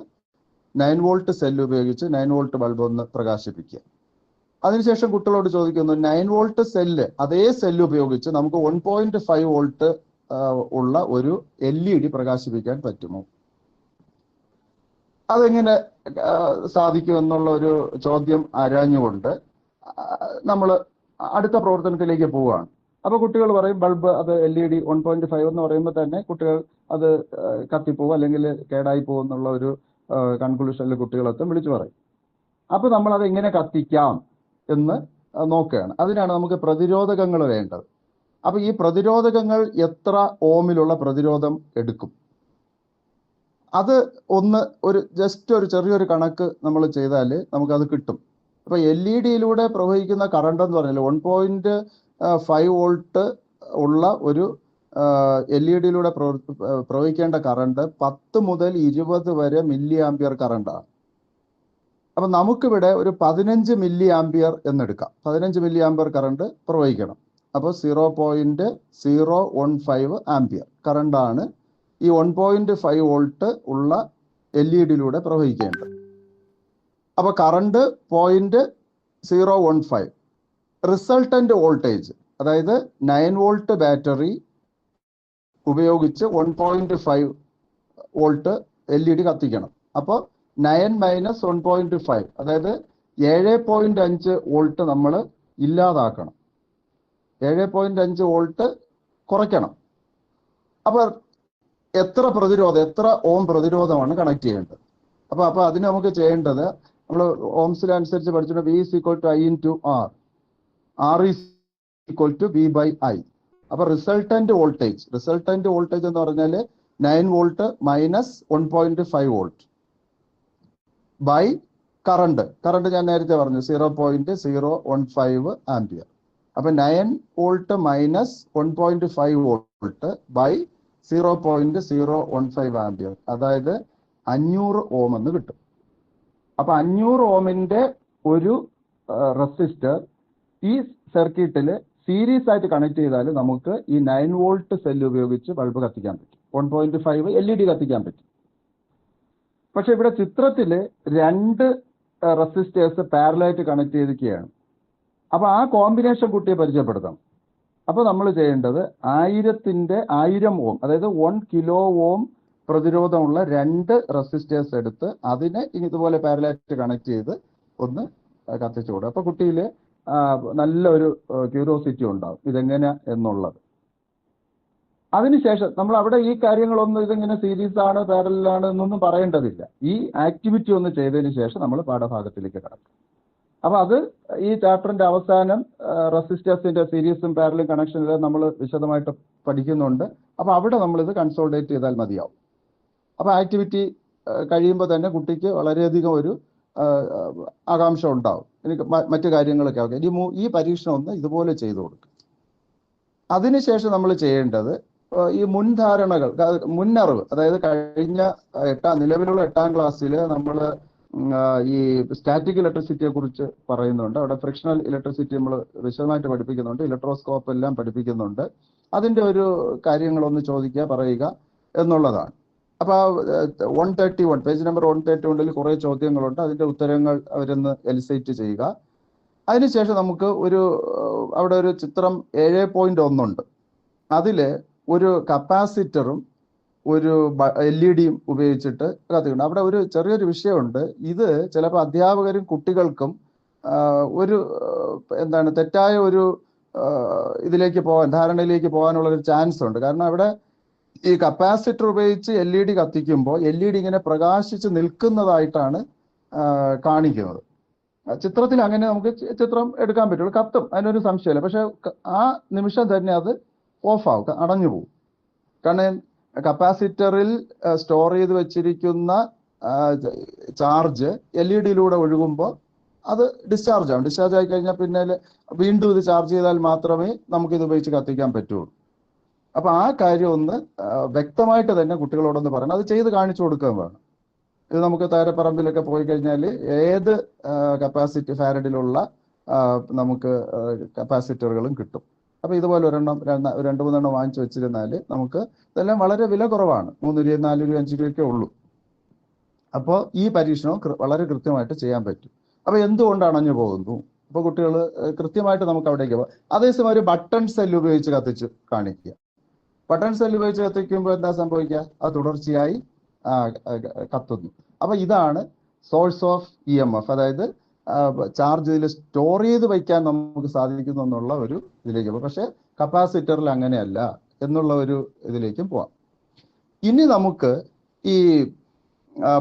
Speaker 4: 9 വോൾട്ട് സെല്ല് ഉപയോഗിച്ച് 9 വോൾട്ട് ബൾബ് ഒന്ന് പ്രകാശിപ്പിക്കുക. അതിനുശേഷം കുട്ടികളോട് ചോദിക്കുന്നു, 9 വോൾട്ട് സെല്ല്, അതേ സെല്ല് ഉപയോഗിച്ച് നമുക്ക് 1.5 വോൾട്ട് ഉള്ള ഒരു LED പ്രകാശിപ്പിക്കാൻ പറ്റുമോ? അതെങ്ങനെ സാധിക്കും എന്നുള്ള ഒരു ചോദ്യം ആരാഞ്ഞുകൊണ്ട് നമ്മൾ അടുത്ത പ്രവർത്തനത്തിലേക്ക് പോവുകയാണ്. അപ്പൊ കുട്ടികൾ പറയും ബൾബ്, അത് LED 1.5 എന്ന് പറയുമ്പോൾ തന്നെ കുട്ടികൾ അത് കത്തിപ്പോവും അല്ലെങ്കിൽ കേടായി പോകും എന്നുള്ള ഒരു കൺക്ലൂഷനിൽ കുട്ടികളൊക്കെ വിളിച്ചു പറയും. അപ്പൊ നമ്മൾ അത് എങ്ങനെ കത്തിക്കാം എന്ന് നോക്കുകയാണ്. അതിനാണ് നമുക്ക് പ്രതിരോധകങ്ങൾ വേണ്ടത്. അപ്പൊ ഈ പ്രതിരോധകങ്ങൾ എത്ര ഓമിലുള്ള പ്രതിരോധം എടുക്കും? അത് ജസ്റ്റ് ഒരു ചെറിയൊരു കണക്ക് നമ്മൾ ചെയ്താൽ നമുക്കത് കിട്ടും. അപ്പൊ LED-യിലൂടെ പ്രവഹിക്കുന്ന കറണ്ട് എന്ന് പറഞ്ഞാൽ 1.5 വോൾട്ട് ഉള്ള ഒരു LED-യിലൂടെ പ്രവഹിക്കേണ്ട കറണ്ട് 10 മുതൽ 20 വരെ മില്ലി ആംപിയർ കറണ്ടാണ്. അപ്പൊ നമുക്കിവിടെ ഒരു 15 മില്ലി ആംപിയർ എന്നെടുക്കാം. 15 മില്ലി ആംപിയർ കറണ്ട് പ്രവഹിക്കണം. അപ്പോൾ 0.015 ആംപിയർ കറണ്ടാണ് ഈ 1.5 വോൾട്ട് ഉള്ള LED-യിലൂടെ പ്രവഹിക്കേണ്ടത്. അപ്പൊ കറണ്ട് 0.015. റിസൾട്ടന്റ് വോൾട്ടേജ്, അതായത് 9 വോൾട്ട് ബാറ്ററി ഉപയോഗിച്ച് 1.5 വോൾട്ട് LED കത്തിക്കണം. അപ്പോൾ 9 മൈനസ് 1.5, അതായത് 7.5 വോൾട്ട് നമ്മൾ ഇല്ലാതാക്കണം, 7.5 വോൾട്ട് കുറയ്ക്കണം. അപ്പൊ എത്ര ഓം പ്രതിരോധമാണ് കണക്ട് ചെയ്യേണ്ടത്? അപ്പൊ അതിന് നമുക്ക് ചെയ്യേണ്ടത്, നമ്മൾ ഓംസിലനുസരിച്ച് പഠിച്ചിട്ട് V is equal to I into R, R is equal to V by I. അപ്പൊ റിസൾട്ടന്റ് വോൾട്ടേജ് എന്ന് പറഞ്ഞാൽ 9 volt minus 1.5 volt by current ഞാൻ നേരത്തെ പറഞ്ഞു 0.015 ആംപിയർ. അപ്പൊ 9 volt minus 1.5 volt by 0.015 ampere, അതായത് 500 ഓം എന്ന് കിട്ടും. അപ്പൊ 500 ഓമിന്റെ ഒരു റെസിസ്റ്റർ ഈ സർക്യൂട്ടിൽ സീരീസ് ആയിട്ട് കണക്ട് ചെയ്താൽ നമുക്ക് ഈ 9 വോൾട്ട് സെല്ല് ഉപയോഗിച്ച് ബൾബ് കത്തിക്കാൻ പറ്റും, 1.5 LED കത്തിക്കാൻ പറ്റും. പക്ഷെ ഇവിടെ ചിത്രത്തില് 2 റെസിസ്റ്റേഴ്സ് പാരലായിട്ട് കണക്ട് ചെയ്തിരിക്കുകയാണ്. അപ്പൊ ആ കോമ്പിനേഷൻ കുട്ടിയെ പരിചയപ്പെടുത്തണം. അപ്പൊ നമ്മൾ ചെയ്യേണ്ടത് 1000 ഓം, അതായത് 1 കിലോ ഓം പ്രതിരോധമുള്ള 2 റെസിസ്റ്റേഴ്സ് എടുത്ത് അതിനെ ഇതുപോലെ പാരലായിട്ട് കണക്ട് ചെയ്ത് ഒന്ന് കത്തിച്ചു കൊടുക്കും. അപ്പൊ കുട്ടിയിൽ നല്ലൊരു ക്യൂരിയോസിറ്റി ഉണ്ടാവും ഇതെങ്ങനെ എന്നുള്ളത്. അതിനുശേഷം നമ്മൾ അവിടെ ഈ കാര്യങ്ങളൊന്നും ഇതിങ്ങനെ സീരീസ് ആണ് പാരലാണ് എന്നൊന്നും പറയേണ്ടതില്ല. ഈ ആക്ടിവിറ്റി ഒന്ന് ചെയ്തതിന് ശേഷം നമ്മൾ പാഠഭാഗത്തിലേക്ക് കടക്കും. അപ്പൊ അത് ഈ ചാപ്റ്ററിന്റെ അവസാനം റെസിസ്റ്റേഴ്സിന്റെ സീരീസും പാരലും കണക്ഷനിലും നമ്മൾ വിശദമായിട്ട് പഠിക്കുന്നുണ്ട്. അപ്പൊ അവിടെ നമ്മളിത് കൺസോൾഡേറ്റ് ചെയ്താൽ മതിയാവും. അപ്പൊ ആക്ടിവിറ്റി കഴിയുമ്പോൾ തന്നെ കുട്ടിക്ക് വളരെയധികം ഒരു ആകാംക്ഷ ഉണ്ടാവും. എനിക്ക് മറ്റു കാര്യങ്ങളൊക്കെ ആവും. ഇനി ഈ പരീക്ഷണം ഒന്ന് ഇതുപോലെ ചെയ്തു കൊടുക്കും. അതിനുശേഷം നമ്മൾ ചെയ്യേണ്ടത് ഈ മുൻധാരണകൾ, മുന്നറിവ്, അതായത് കഴിഞ്ഞ നിലവിലുള്ള 8ാം ക്ലാസ്സിൽ നമ്മൾ ഈ സ്റ്റാറ്റിക് ഇലക്ട്രിസിറ്റിയെ കുറിച്ച് പറയുന്നുണ്ട്. അവിടെ ഫ്രിക്ഷണൽ ഇലക്ട്രിസിറ്റി നമ്മൾ വിശദമായിട്ട് പഠിപ്പിക്കുന്നുണ്ട്. ഇലക്ട്രോസ്കോപ്പ് എല്ലാം പഠിപ്പിക്കുന്നുണ്ട്. അതിന്റെ ഒരു കാര്യങ്ങളൊന്ന് ചോദിക്കുക, പറയുക എന്നുള്ളതാണ്. അപ്പൊ 131 പേജ് നമ്പർ 131 കുറെ ചോദ്യങ്ങളുണ്ട്. അതിന്റെ ഉത്തരങ്ങൾ അവരൊന്ന് എലിസേറ്റ് ചെയ്യുക. അതിനുശേഷം നമുക്ക് അവിടെ ഒരു ചിത്രം 7.1 ഉണ്ട്. അതില് ഒരു കപ്പാസിറ്ററും ഒരു LED ഉപയോഗിച്ചിട്ട് കത്തിക്കണം. അവിടെ ഒരു ചെറിയൊരു വിഷയമുണ്ട്. ഇത് ചിലപ്പോൾ അധ്യാപകരും കുട്ടികൾക്കും തെറ്റായ ഒരു ഇതിലേക്ക് ധാരണയിലേക്ക് പോകാനുള്ള ഒരു ചാൻസ് ഉണ്ട്. കാരണം അവിടെ ഈ കപ്പാസിറ്റർ ഉപയോഗിച്ച് LED കത്തിക്കുമ്പോൾ LED ഇങ്ങനെ പ്രകാശിച്ച് നിൽക്കുന്നതായിട്ടാണ് കാണിക്കുന്നത്. ചിത്രത്തിൽ അങ്ങനെ നമുക്ക് ചിത്രം എടുക്കാൻ പറ്റുള്ളൂ. കത്തും, അതിനൊരു സംശയമില്ല. പക്ഷെ ആ നിമിഷം തന്നെ അത് ഓഫാവും, അടഞ്ഞു പോകും. കാരണം കപ്പാസിറ്ററിൽ സ്റ്റോർ ചെയ്ത് വെച്ചിരിക്കുന്ന ചാർജ് LED ഒഴുകുമ്പോൾ അത് ഡിസ്ചാർജ് ആവും. ഡിസ്ചാർജ് ആയി കഴിഞ്ഞാൽ പിന്നെ വീണ്ടും ഇത് ചാർജ് ചെയ്താൽ മാത്രമേ നമുക്കിത് ഉപയോഗിച്ച് കത്തിക്കാൻ പറ്റുള്ളൂ. അപ്പൊ ആ കാര്യം ഒന്ന് വ്യക്തമായിട്ട് തന്നെ കുട്ടികളോടൊന്ന് പറയണം. അത് ചെയ്ത് കാണിച്ചു കൊടുക്കാൻ വേണം. ഇത് നമുക്ക് താരപ്പറമ്പിലൊക്കെ പോയി കഴിഞ്ഞാൽ ഏത് ഫാരഡിലുള്ള നമുക്ക് കപ്പാസിറ്ററുകളും കിട്ടും. അപ്പൊ ഇതുപോലെ 2-3 വാങ്ങിച്ചു വെച്ചിരുന്നാൽ നമുക്ക് ഇതെല്ലാം വളരെ വില കുറവാണ്. 3 രൂപ 4 രൂപ 5 രൂപയൊക്കെ ഉള്ളൂ. അപ്പോൾ ഈ പരീക്ഷണം വളരെ കൃത്യമായിട്ട് ചെയ്യാൻ പറ്റും. അപ്പൊ എന്തുകൊണ്ട് അണഞ്ഞു പോകുന്നു? അപ്പൊ കുട്ടികൾ കൃത്യമായിട്ട് നമുക്ക് അവിടേക്ക് പോകാം. അതേസമയം ഒരു ബട്ടൺ സെൽ ഉപയോഗിച്ച് കത്തിച്ച് കാണിക്കുക. ബട്ടൺ സെൽ ഉപയോഗിച്ച് കത്തിക്കുമ്പോൾ എന്താ സംഭവിക്കുക? അത് തുടർച്ചയായി കത്തുന്നു. അപ്പൊ ഇതാണ് സോഴ്സ് ഓഫ് EMF, അതായത് ചാർജ് ഇതിൽ സ്റ്റോർ ചെയ്ത് വയ്ക്കാൻ നമുക്ക് സാധിക്കുന്നു എന്നുള്ള ഒരു ഇതിലേക്ക് പോകാം. പക്ഷെ കപ്പാസിറ്ററിൽ അങ്ങനെയല്ല എന്നുള്ള ഒരു ഇതിലേക്കും പോവാം. ഇനി നമുക്ക് ഈ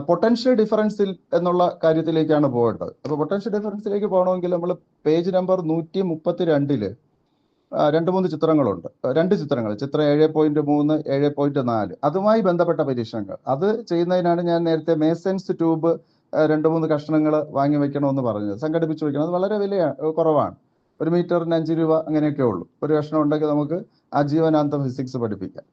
Speaker 4: പൊട്ടൻഷ്യൽ ഡിഫറൻസിൽ എന്നുള്ള കാര്യത്തിലേക്കാണ് പോകേണ്ടത്. അപ്പൊ പൊട്ടൻഷ്യൽ ഡിഫറൻസിലേക്ക് പോകണമെങ്കിൽ നമ്മൾ പേജ് നമ്പർ 132 2-3 ചിത്രങ്ങളുണ്ട്. 2 ചിത്രങ്ങൾ, ചിത്രം 7.3, 7.4, അതുമായി ബന്ധപ്പെട്ട പരീക്ഷണങ്ങൾ. അത് ചെയ്യുന്നതിനാണ് ഞാൻ നേരത്തെ മേസൻസ് ട്യൂബ് 2-3 കഷ്ണങ്ങൾ വാങ്ങി വെക്കണമെന്ന് പറഞ്ഞത്. സംഘടിപ്പിച്ച് വെക്കണം. അത് വളരെ കുറവാണ്. 1 മീറ്ററിന് 5 രൂപ അങ്ങനെയൊക്കെ ഉള്ളൂ. ഒരു കഷ്ണം ഉണ്ടെങ്കിൽ നമുക്ക് ആജീവനാന്തം ഫിസിക്സ് പഠിപ്പിക്കാം.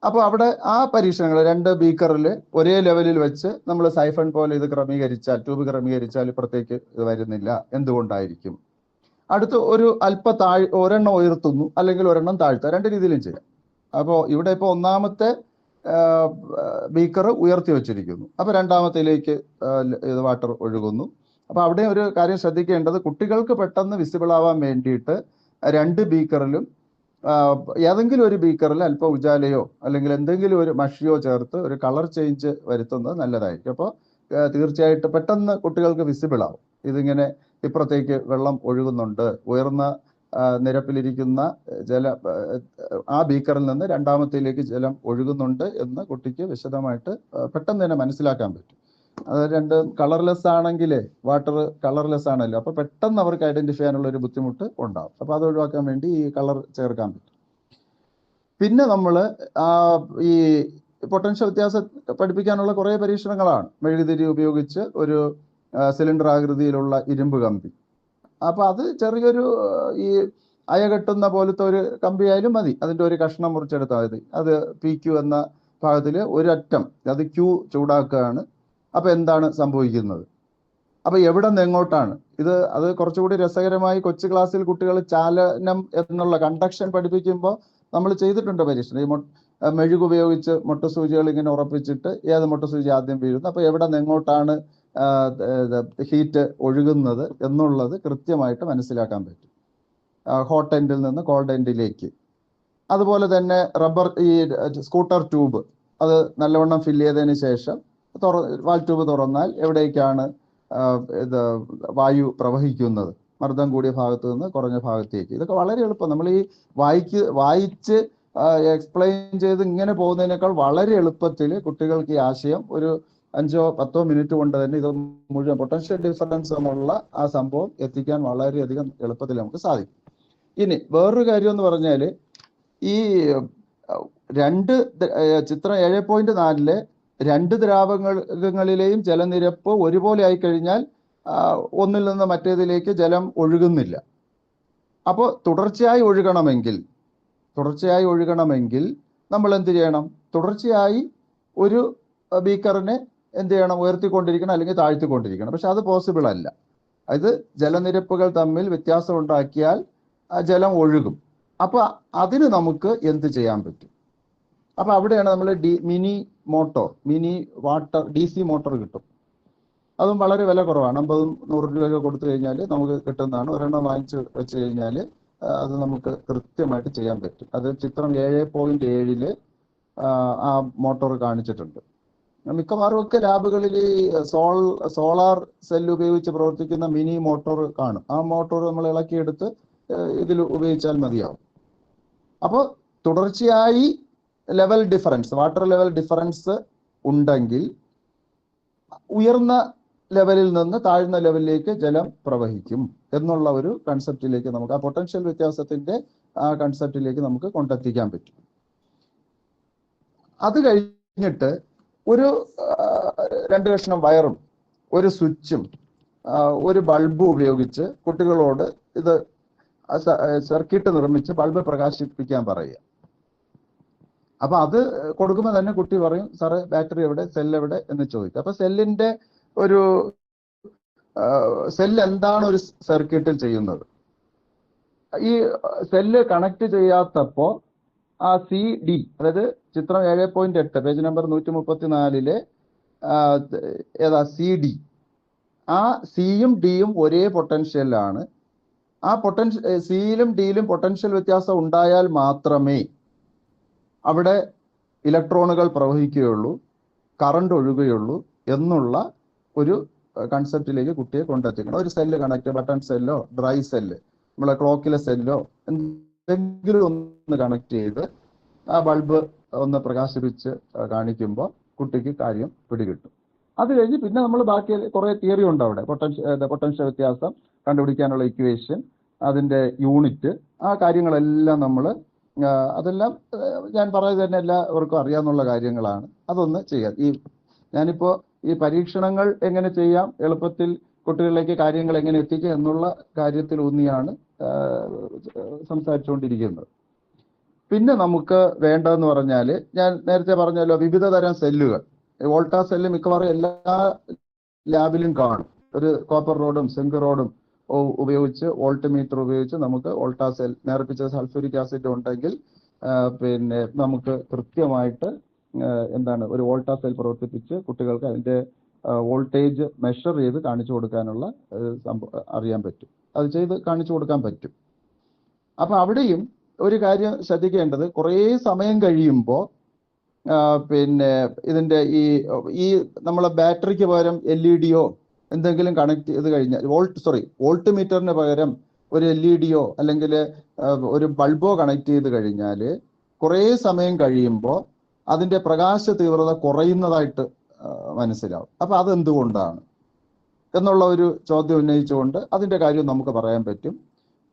Speaker 4: അപ്പോൾ അവിടെ ആ പരീക്ഷണങ്ങൾ 2 ബീക്കറിൽ ഒരേ ലെവലിൽ വെച്ച് നമ്മൾ സൈഫൺ പോലെ ഇത് ട്യൂബ് ക്രമീകരിച്ചാൽ ഇപ്പുറത്തേക്ക് ഇത് വരുന്നില്ല. എന്തുകൊണ്ടായിരിക്കും? അടുത്ത് ഒരെണ്ണം ഉയർത്തുന്നു, അല്ലെങ്കിൽ ഒരെണ്ണം താഴ്ത്തുക. 2 രീതിയിലും ചെയ്യാം. അപ്പോൾ ഇവിടെ ഇപ്പോൾ ഒന്നാമത്തെ ബീക്കർ ഉയർത്തി വെച്ചിരിക്കുന്നു. അപ്പൊ രണ്ടാമത്തേലേക്ക് വാട്ടർ ഒഴുകുന്നു. അപ്പൊ അവിടെ ഒരു കാര്യം ശ്രദ്ധിക്കേണ്ടത്, കുട്ടികൾക്ക് പെട്ടെന്ന് വിസിബിൾ ആവാൻ വേണ്ടിയിട്ട് 2 ബീക്കറിലും ഏതെങ്കിലും ഒരു ബീക്കറിൽ അല്പം ഉജാലയോ അല്ലെങ്കിൽ എന്തെങ്കിലും ഒരു മഷിയോ ചേർത്ത് ഒരു കളർ ചേഞ്ച് വരുത്തുന്നത് നല്ലതായിരിക്കും. അപ്പോൾ തീർച്ചയായിട്ടും പെട്ടെന്ന് കുട്ടികൾക്ക് വിസിബിൾ ആവും. ഇതിങ്ങനെ ഇപ്പുറത്തേക്ക് വെള്ളം ഒഴുകുന്നുണ്ട്, ഉയർന്ന നിരപ്പിലിരിക്കുന്ന ആ ബീക്കറിൽ നിന്ന് രണ്ടാമത്തേലേക്ക് ജലം ഒഴുകുന്നുണ്ട് എന്ന് കുട്ടിക്ക് വിശദമായിട്ട് പെട്ടെന്ന് തന്നെ മനസ്സിലാക്കാൻ പറ്റും. അത് 2 കളർലെസ് ആണെങ്കിൽ വാട്ടർ കളർലെസ് ആണല്ലോ, അപ്പൊ പെട്ടെന്ന് അവർക്ക് ഐഡന്റിഫൈ ചെയ്യാനുള്ള ഒരു ബുദ്ധിമുട്ട് ഉണ്ടാവും. അപ്പൊ അത് ഒഴിവാക്കാൻ വേണ്ടി ഈ കളർ ചേർക്കാൻ പറ്റും. പിന്നെ നമ്മൾ ഈ പൊട്ടൻഷ്യൽ വ്യത്യാസം പഠിപ്പിക്കാനുള്ള കുറെ പരീക്ഷണങ്ങളാണ്. മെഴുകുതിരി ഉപയോഗിച്ച് ഒരു സിലിണ്ടർ ആകൃതിയിലുള്ള ഇരുമ്പ് കമ്പി, അപ്പൊ അത് ചെറിയൊരു ഈ അയ കെട്ടുന്ന പോലത്തെ ഒരു കമ്പി ആയാലും മതി. അതിന്റെ ഒരു കഷ്ണം മുറിച്ചെടുത്താൽ മതി. അത് PQ എന്ന ഭാഗത്തിൽ ഒരറ്റം അത് Q ചൂടാക്കുകയാണ്. അപ്പൊ എന്താണ് സംഭവിക്കുന്നത്? അപ്പൊ എവിടെ നിന്ന് എങ്ങോട്ടാണ് അത് കുറച്ചുകൂടി രസകരമായി കൊച്ചു ക്ലാസ്സിൽ കുട്ടികൾ ചാലനം എന്നുള്ള കണ്ടക്ഷൻ പഠിപ്പിക്കുമ്പോൾ നമ്മൾ ചെയ്തിട്ടുണ്ട് പരീക്ഷണം. ഈ മെഴുക് ഉപയോഗിച്ച് മുട്ടസൂചികൾ ഇങ്ങനെ ഉറപ്പിച്ചിട്ട് ഏത് മുട്ടസൂചി ആദ്യം വീഴുന്നു, അപ്പൊ എവിടെ നിന്ന് എങ്ങോട്ടാണ് ഹീറ്റ് ഒഴുകുന്നത് എന്നുള്ളത് കൃത്യമായിട്ട് മനസ്സിലാക്കാൻ പറ്റും. ഹോട്ട് എൻഡിൽ നിന്ന് കോൾഡ് എൻഡിലേക്ക്. അതുപോലെ തന്നെ ഈ സ്കൂട്ടർ ട്യൂബ് അത് നല്ലവണ്ണം ഫില്ല് ചെയ്തതിന് ശേഷം വാൽ ട്യൂബ് തുറന്നാൽ എവിടേക്കാണ് ഇത് വായു പ്രവഹിക്കുന്നത്, മർദ്ദം കൂടിയ ഭാഗത്ത് നിന്ന് കുറഞ്ഞ ഭാഗത്തേക്ക്. ഇതൊക്കെ വളരെ എളുപ്പം. നമ്മൾ ഈ വായിച്ച് എക്സ്പ്ലെയിൻ ചെയ്ത് ഇങ്ങനെ പോകുന്നതിനേക്കാൾ വളരെ എളുപ്പത്തിൽ കുട്ടികൾക്ക് ഈ ആശയം ഒരു 5-10 മിനിറ്റ് കൊണ്ട് തന്നെ ഇത് മുഴുവൻ പൊട്ടൻഷ്യൽ ഡിഫറൻസ് എന്നുള്ള ആ സംഭവം എത്തിക്കാൻ വളരെയധികം എളുപ്പത്തിൽ നമുക്ക് സാധിക്കും. ഇനി വേറൊരു കാര്യം എന്ന് പറഞ്ഞാൽ, ഈ ചിത്രം 7.4 2 ദ്രാവകങ്ങളിലെയും ജലനിരപ്പ് ഒരുപോലെ ആയിക്കഴിഞ്ഞാൽ ഒന്നിൽ നിന്ന് മറ്റേതിലേക്ക് ജലം ഒഴുകുന്നില്ല. അപ്പോൾ തുടർച്ചയായി ഒഴുകണമെങ്കിൽ നമ്മൾ എന്ത് ചെയ്യണം? തുടർച്ചയായി ഒരു ബീക്കറിനെ എന്ത് ചെയ്യണം? ഉയർത്തിക്കൊണ്ടിരിക്കണം അല്ലെങ്കിൽ താഴ്ത്തിക്കൊണ്ടിരിക്കണം. പക്ഷെ അത് പോസിബിൾ അല്ല. അത് ജലനിരപ്പുകൾ തമ്മിൽ വ്യത്യാസം ഉണ്ടാക്കിയാൽ ജലം ഒഴുകും. അപ്പൊ അതിന് നമുക്ക് എന്ത് ചെയ്യാൻ പറ്റും? അപ്പൊ അവിടെയാണ് നമ്മൾ മിനി വാട്ടർ DC മോട്ടോർ കിട്ടും. അതും വളരെ വില കുറവാണ്. 50-100 രൂപയൊക്കെ കൊടുത്തു കഴിഞ്ഞാൽ നമുക്ക് കിട്ടുന്നതാണ്. ഒരെണ്ണം വാങ്ങിച്ച് വെച്ച് കഴിഞ്ഞാൽ അത് നമുക്ക് കൃത്യമായിട്ട് ചെയ്യാൻ പറ്റും. അത് ചിത്രം 7.7 ആ മോട്ടോർ കാണിച്ചിട്ടുണ്ട്. മിക്കവാറും ഒക്കെ ലാബുകളിൽ സോളാർ സെൽ ഉപയോഗിച്ച് പ്രവർത്തിക്കുന്ന മിനി മോട്ടോർ കാണും. ആ മോട്ടോർ നമ്മൾ ഇളക്കിയെടുത്ത് ഇതിൽ ഉപയോഗിച്ചാൽ മതിയാവും. അപ്പോൾ തുടർച്ചയായി വാട്ടർ ലെവൽ ഡിഫറൻസ് ഉണ്ടെങ്കിൽ ഉയർന്ന ലെവലിൽ നിന്ന് താഴ്ന്ന ലെവലിലേക്ക് ജലം പ്രവഹിക്കും എന്നുള്ള ഒരു കൺസെപ്റ്റിലേക്ക് നമുക്ക്, ആ പൊട്ടൻഷ്യൽ വ്യത്യാസത്തിന്റെ ആ കൺസെപ്റ്റിലേക്ക് നമുക്ക് കൊണ്ടെത്തിക്കാൻ പറ്റും. അത് കഴിഞ്ഞിട്ട് ഒരു 2 കഷ്ണം വയറും ഒരു സ്വിച്ചും ഒരു ബൾബും ഉപയോഗിച്ച് കുട്ടികളോട് ഇത് സർക്യൂട്ട് നിർമ്മിച്ച് ബൾബ് പ്രകാശിപ്പിക്കാൻ പറയുക. അപ്പൊ അത് കൊടുക്കുമ്പോൾ തന്നെ കുട്ടി പറയും, സാറേ ബാറ്ററി എവിടെ, സെൽ എവിടെ എന്ന് ചോദിക്കും. അപ്പൊ സെല്ല് എന്താണ് ഒരു സർക്യൂട്ടിൽ ചെയ്യുന്നത്? ഈ സെല്ല് കണക്ട് ചെയ്യാത്തപ്പോ ആ CD, അതായത് ചിത്രം 7.8 പേജ് നമ്പർ 134 ഏതാ CD, ആ സിയും ഡിയും ഒരേ പൊട്ടൻഷ്യലാണ്. ആ സിയിലും ഡിയിലും പൊട്ടൻഷ്യൽ വ്യത്യാസം ഉണ്ടായാൽ മാത്രമേ അവിടെ ഇലക്ട്രോണുകൾ പ്രവഹിക്കുകയുള്ളൂ, കറണ്ട് ഒഴുകുകയുള്ളൂ എന്നുള്ള ഒരു കൺസെപ്റ്റിലേക്ക് കുട്ടിയെ കൊണ്ടെത്തിക്കണം. ഒരു സെല്ല് ബട്ടൺ സെല്ലോ ഡ്രൈ സെല്ല്, നമ്മളെ ക്ലോക്കിലെ സെല്ലോ എന്തെങ്കിലും ഒന്ന് കണക്ട് ചെയ്ത് ആ ബൾബ് ഒന്ന് പ്രകാശിപ്പിച്ച് കാണിക്കുമ്പോൾ കുട്ടിക്ക് കാര്യം പിടികിട്ടും. അത് കഴിഞ്ഞ് പിന്നെ നമ്മൾ ബാക്കി കുറെ തിയറി ഉണ്ട് അവിടെ. പൊട്ടൻഷ്യൽ വ്യത്യാസം കണ്ടുപിടിക്കാനുള്ള ഇക്വേഷൻ, അതിന്റെ യൂണിറ്റ്, ആ കാര്യങ്ങളെല്ലാം നമ്മൾ അതെല്ലാം ഞാൻ പറയുന്നത് തന്നെ എല്ലാവർക്കും അറിയാവുന്ന കാര്യങ്ങളാണ്. അതൊന്ന് ചെയ്യാം. ഞാനിപ്പോ ഈ പരീക്ഷണങ്ങൾ എങ്ങനെ ചെയ്യാം, എളുപ്പത്തിൽ കുട്ടികളിലേക്ക് കാര്യങ്ങൾ എങ്ങനെ എത്തിക്കുക എന്നുള്ള കാര്യത്തിൽ ഊന്നിയാണ് സംസാരിച്ചുകൊണ്ടിരിക്കുന്നത്. പിന്നെ നമുക്ക് വേണ്ടതെന്ന് പറഞ്ഞാൽ, ഞാൻ നേരത്തെ പറഞ്ഞല്ലോ, വിവിധ തരം സെല്ലുകൾ. വോൾട്ടാ സെല്ല് മിക്കവാറും എല്ലാ ലാബിലും കാണും. ഒരു കോപ്പർ റോഡും സിങ്ക് റോഡും ഉപയോഗിച്ച്, വോൾട്ട് മീറ്റർ ഉപയോഗിച്ച് നമുക്ക് വോൾട്ടാ സെൽ, നേർപ്പിച്ച സൾഫ്യൂരിക് ആസിഡ് ഉണ്ടെങ്കിൽ പിന്നെ നമുക്ക് കൃത്യമായിട്ട് ഒരു വോൾട്ടാ സെൽ പ്രവർത്തിപ്പിച്ച് കുട്ടികൾക്ക് അതിന്റെ വോൾട്ടേജ് മെഷർ ചെയ്ത് കാണിച്ചു കൊടുക്കാനുള്ള അറിയാൻ പറ്റും. അത് ചെയ്ത് കാണിച്ചു കൊടുക്കാൻ പറ്റും. അപ്പൊ അവിടെയും ഒരു കാര്യം ശ്രദ്ധിക്കേണ്ടത്, കുറേ സമയം കഴിയുമ്പോൾ പിന്നെ ഇതിന്റെ ഈ നമ്മളെ ബാറ്ററിക്ക് പകരം LED-യോ എന്തെങ്കിലും കണക്ട് ചെയ്ത് കഴിഞ്ഞാൽ, വോൾട്ട് മീറ്ററിന് പകരം ഒരു LED-യോ അല്ലെങ്കിൽ ഒരു ബൾബോ കണക്ട് ചെയ്ത് കഴിഞ്ഞാൽ കുറേ സമയം കഴിയുമ്പോൾ അതിന്റെ പ്രകാശ തീവ്രത കുറയുന്നതായിട്ട് മനസ്സിലാവും. അപ്പൊ അതെന്തുകൊണ്ടാണ് എന്നുള്ള ഒരു ചോദ്യം ഉന്നയിച്ചുകൊണ്ട് അതിന്റെ കാര്യം നമുക്ക് പറയാൻ പറ്റും.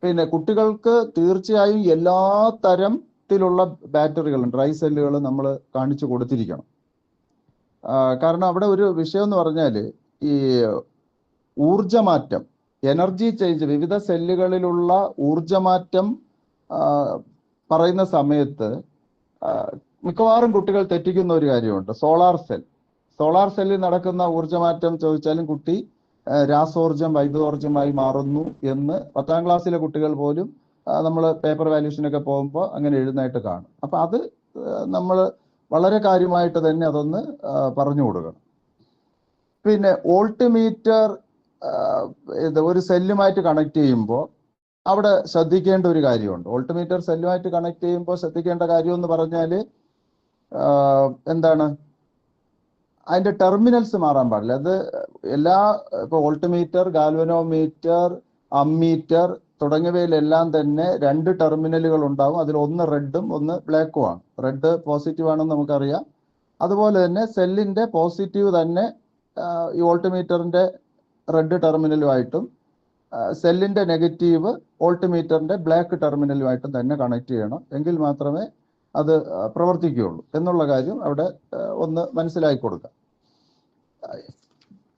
Speaker 4: പിന്നെ കുട്ടികൾക്ക് തീർച്ചയായും എല്ലാ തരത്തിലുള്ള ബാറ്ററികളും ഡ്രൈ സെല്ലുകളും നമ്മൾ കാണിച്ചു കൊടുത്തിരിക്കണം. കാരണം അവിടെ ഒരു വിഷയം എന്ന് പറഞ്ഞാൽ, ഈ ഊർജമാറ്റം, എനർജി ചേഞ്ച്, വിവിധ സെല്ലുകളിലുള്ള ഊർജമാറ്റം പറയുന്ന സമയത്ത് മിക്കവാറും കുട്ടികൾ തെറ്റിക്കുന്ന ഒരു കാര്യമുണ്ട്. സോളാർ സെല്ലിൽ നടക്കുന്ന ഊർജമാറ്റം ചോദിച്ചാലും കുട്ടി രാസോർജം വൈദ്യുതോർജമായി മാറുന്നു എന്ന് 10ാം ക്ലാസ്സിലെ കുട്ടികൾ പോലും നമ്മൾ പേപ്പർ വാല്യൂഷനൊക്കെ പോകുമ്പോൾ അങ്ങനെ എഴുതുന്നതായിട്ട് കാണും. അപ്പൊ അത് നമ്മൾ വളരെ കാര്യമായിട്ട് തന്നെ അതൊന്ന് പറഞ്ഞു കൊടുക്കണം. പിന്നെ വോൾട്ട് മീറ്റർ ഒരു സെല്ലുമായിട്ട് കണക്ട് ചെയ്യുമ്പോൾ അവിടെ ശ്രദ്ധിക്കേണ്ട ഒരു കാര്യമുണ്ട്. വോൾട്ട് മീറ്റർ സെല്ലുമായിട്ട് കണക്ട് ചെയ്യുമ്പോൾ ശ്രദ്ധിക്കേണ്ട കാര്യം എന്ന് പറഞ്ഞാൽ, എന്താണ് അതിന്റെ ടെർമിനൽസ് മാറാൻ പാടില്ല. അത് എല്ലാ ഇപ്പൊ വോൾട്ട്മീറ്റർ, ഗാൽവനോമീറ്റർ, അമ്മീറ്റർ തുടങ്ങിയവയിലെല്ലാം തന്നെ 2 ടെർമിനലുകൾ ഉണ്ടാവും. അതിൽ ഒന്ന് റെഡും ഒന്ന് ബ്ലാക്കും ആണ്. റെഡ് പോസിറ്റീവ് ആണെന്ന് നമുക്കറിയാം. അതുപോലെ തന്നെ സെല്ലിന്റെ പോസിറ്റീവ് തന്നെ ഈ വോൾട്ട്മീറ്ററിന്റെ റെഡ് ടെർമിനലുമായിട്ടും സെല്ലിന്റെ നെഗറ്റീവ് വോൾട്ട്മീറ്ററിന്റെ ബ്ലാക്ക് ടെർമിനലുമായിട്ടും തന്നെ കണക്ട് ചെയ്യണം. എങ്കിൽ മാത്രമേ അത് പ്രവർത്തിക്കുകയുള്ളൂ എന്നുള്ള കാര്യം അവിടെ ഒന്ന് മനസ്സിലാക്കി കൊടുക്കാം.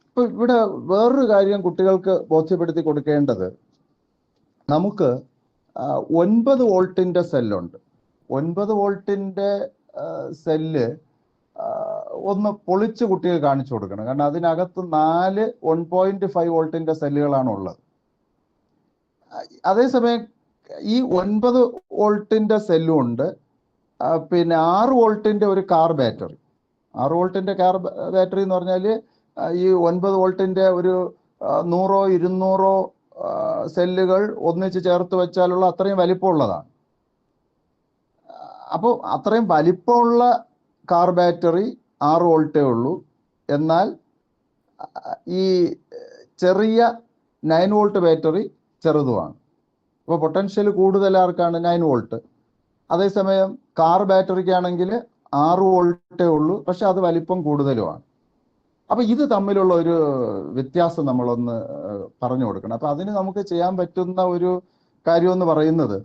Speaker 4: ഇപ്പൊ ഇവിടെ വേറൊരു കാര്യം കുട്ടികൾക്ക് ബോധ്യപ്പെടുത്തി കൊടുക്കേണ്ടത്, നമുക്ക് 9 വോൾട്ടിന്റെ സെല്ലുണ്ട്. 9 വോൾട്ടിന്റെ സെല്ല് ഒന്ന് പൊളിച്ച് കുട്ടികൾ കാണിച്ചു കൊടുക്കണം. കാരണം അതിനകത്ത് 4 1.5 വോൾട്ടിന്റെ സെല്ലുകളാണ് ഉള്ളത്. അതേസമയം ഈ 9 വോൾട്ടിന്റെ സെല്ലും ഉണ്ട്, പിന്നെ 6 വോൾട്ടിന്റെ ഒരു കാർ ബാറ്ററി. 6 വോൾട്ടിന്റെ കാർ ബാറ്ററി എന്ന് പറഞ്ഞാൽ ഈ 9 വോൾട്ടിന്റെ ഒരു 100 200 സെല്ലുകൾ ഒന്നിച്ച് ചേർത്ത് വെച്ചാലുള്ള അത്രയും വലിപ്പമുള്ളതാണ്. അപ്പോൾ അത്രയും വലിപ്പമുള്ള കാർ ബാറ്ററി 6 വോൾട്ടേ ഉള്ളൂ. എന്നാൽ ഈ ചെറിയ 9 വോൾട്ട് ബാറ്ററി ചെറുതുമാണ്. അപ്പോൾ പൊട്ടൻഷ്യൽ കൂടുതൽ ആർക്കാണ്? 9 വോൾട്ട്. അതേസമയം കാർ ബാറ്ററിക്കാണെങ്കിൽ 6 വോൾട്ടേ ഉള്ളൂ, പക്ഷെ അത് വലിപ്പം കൂടുതലുമാണ്. അപ്പൊ ഇത് തമ്മിലുള്ള ഒരു വ്യത്യാസം നമ്മളൊന്ന് പറഞ്ഞു കൊടുക്കണം. അപ്പൊ അതിന് നമുക്ക് ചെയ്യാൻ പറ്റുന്ന ഒരു കാര്യം എന്ന് പറയുന്നത്,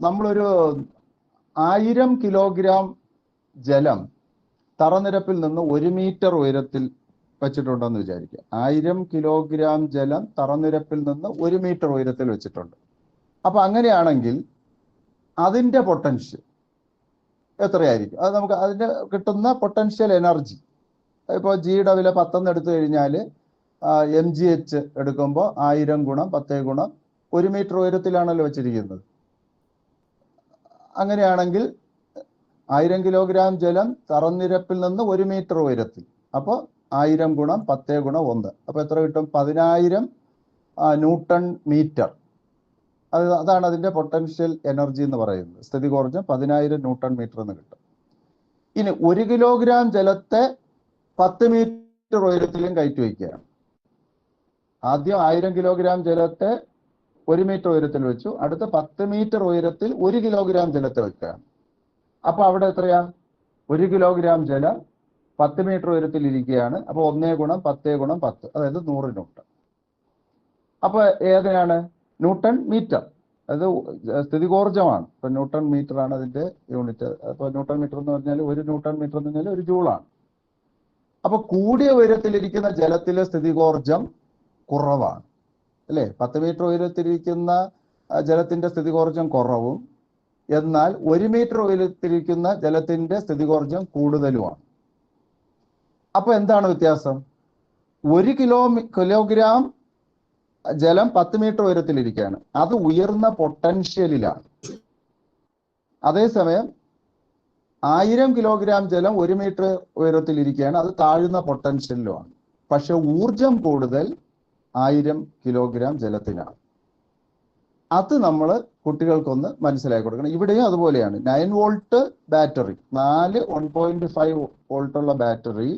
Speaker 4: നമ്മളൊരു 1000 കിലോഗ്രാം ജലം തറനിരപ്പിൽ നിന്ന് 1 മീറ്റർ ഉയരത്തിൽ വെച്ചിട്ടുണ്ടെന്ന് വിചാരിക്കുക. 1000 കിലോഗ്രാം ജലം തറനിരപ്പിൽ നിന്ന് 1 മീറ്റർ ഉയരത്തിൽ വെച്ചിട്ടുണ്ട്. അപ്പൊ അങ്ങനെയാണെങ്കിൽ അതിന്റെ പൊട്ടൻഷ്യൽ എത്രയായിരിക്കും? അത് നമുക്ക് അതിന്റെ കിട്ടുന്ന പൊട്ടൻഷ്യൽ എനർജി, ഇപ്പോൾ ജിയുടെ വില 10 എടുത്തു കഴിഞ്ഞാൽ mgh എടുക്കുമ്പോൾ 1000 ഗുണം 10 ഗുണം 1 മീറ്റർ ഉയരത്തിലാണല്ലോ വെച്ചിരിക്കുന്നത്. അങ്ങനെയാണെങ്കിൽ 1000 കിലോഗ്രാം ജലം തറനിരപ്പിൽ നിന്ന് 1 മീറ്റർ ഉയരത്തിൽ, അപ്പോൾ 1000 ഗുണം 10 ഗുണം 1, അപ്പോൾ എത്ര കിട്ടും? 10000 ന്യൂട്ടൺ മീറ്റർ. അതാണ് അതിന്റെ പൊട്ടൻഷ്യൽ എനർജി എന്ന് പറയുന്നത്. സ്ഥിതികോർജ്ജം 10000 ന്യൂട്ടൺ മീറ്റർ എന്ന് കിട്ടും. ഇനി 1 കിലോഗ്രാം ജലത്തെ 10 മീറ്റർ ഉയരത്തിലും കയറ്റി വയ്ക്കുകയാണ്. ആദ്യം 1000 കിലോഗ്രാം ജലത്തെ 1 മീറ്റർ ഉയരത്തിൽ വെച്ചു, അടുത്ത 10 മീറ്റർ ഉയരത്തിൽ 1 കിലോഗ്രാം ജലത്തെ വെക്കുകയാണ്. അപ്പൊ അവിടെ എത്രയാ? 1 കിലോഗ്രാം ജലം 10 മീറ്റർ ഉയരത്തിൽ ഇരിക്കുകയാണ്. അപ്പൊ 1 ഗുണം 10 ഗുണം 10, അതായത് 100 ന്യൂട്ടൺ. അപ്പൊ ഏതിനാണ്? Newton metre. അത് സ്ഥിതികോർജ്ജമാണ്. ഇപ്പൊ ന്യൂട്ടൺ മീറ്റർ ആണ് അതിന്റെ യൂണിറ്റ്. അപ്പൊ ന്യൂട്ടൺ മീറ്റർ എന്ന് പറഞ്ഞാൽ 1 ന്യൂട്ടൺ മീറ്റർ എന്ന് പറഞ്ഞാൽ 1 ജൂളാണ്. അപ്പൊ കൂടിയ ഉയരത്തിലിരിക്കുന്ന ജലത്തിലെ സ്ഥിതികോർജ്ജം കുറവാണ്, അല്ലെ? 10 മീറ്റർ ഉയരത്തിലിരിക്കുന്ന ജലത്തിന്റെ സ്ഥിതികോർജ്ജം കുറവും, എന്നാൽ 1 മീറ്റർ ഉയരത്തിലിരിക്കുന്ന ജലത്തിന്റെ സ്ഥിതികോർജ്ജം കൂടുതലുമാണ്. അപ്പൊ എന്താണ് വ്യത്യാസം? 1 കിലോഗ്രാം ജലം 10 മീറ്റർ ഉയരത്തിലിരിക്കുകയാണ്, അത് ഉയർന്ന പൊട്ടൻഷ്യലിലാണ്. അതേസമയം 1000 കിലോഗ്രാം ജലം 1 മീറ്റർ ഉയരത്തിലിരിക്കുകയാണ്, അത് താഴ്ന്ന പൊട്ടൻഷ്യലിലുമാണ്. പക്ഷെ ഊർജം കൂടുതൽ 1000 കിലോഗ്രാം ജലത്തിനാണ്. അത് നമ്മൾ കുട്ടികൾക്കൊന്ന് മനസ്സിലാക്കി കൊടുക്കണം. ഇവിടെയും അതുപോലെയാണ്. 9 വോൾട്ട് ബാറ്ററി, 4 1.5 വോൾട്ടുള്ള ബാറ്ററി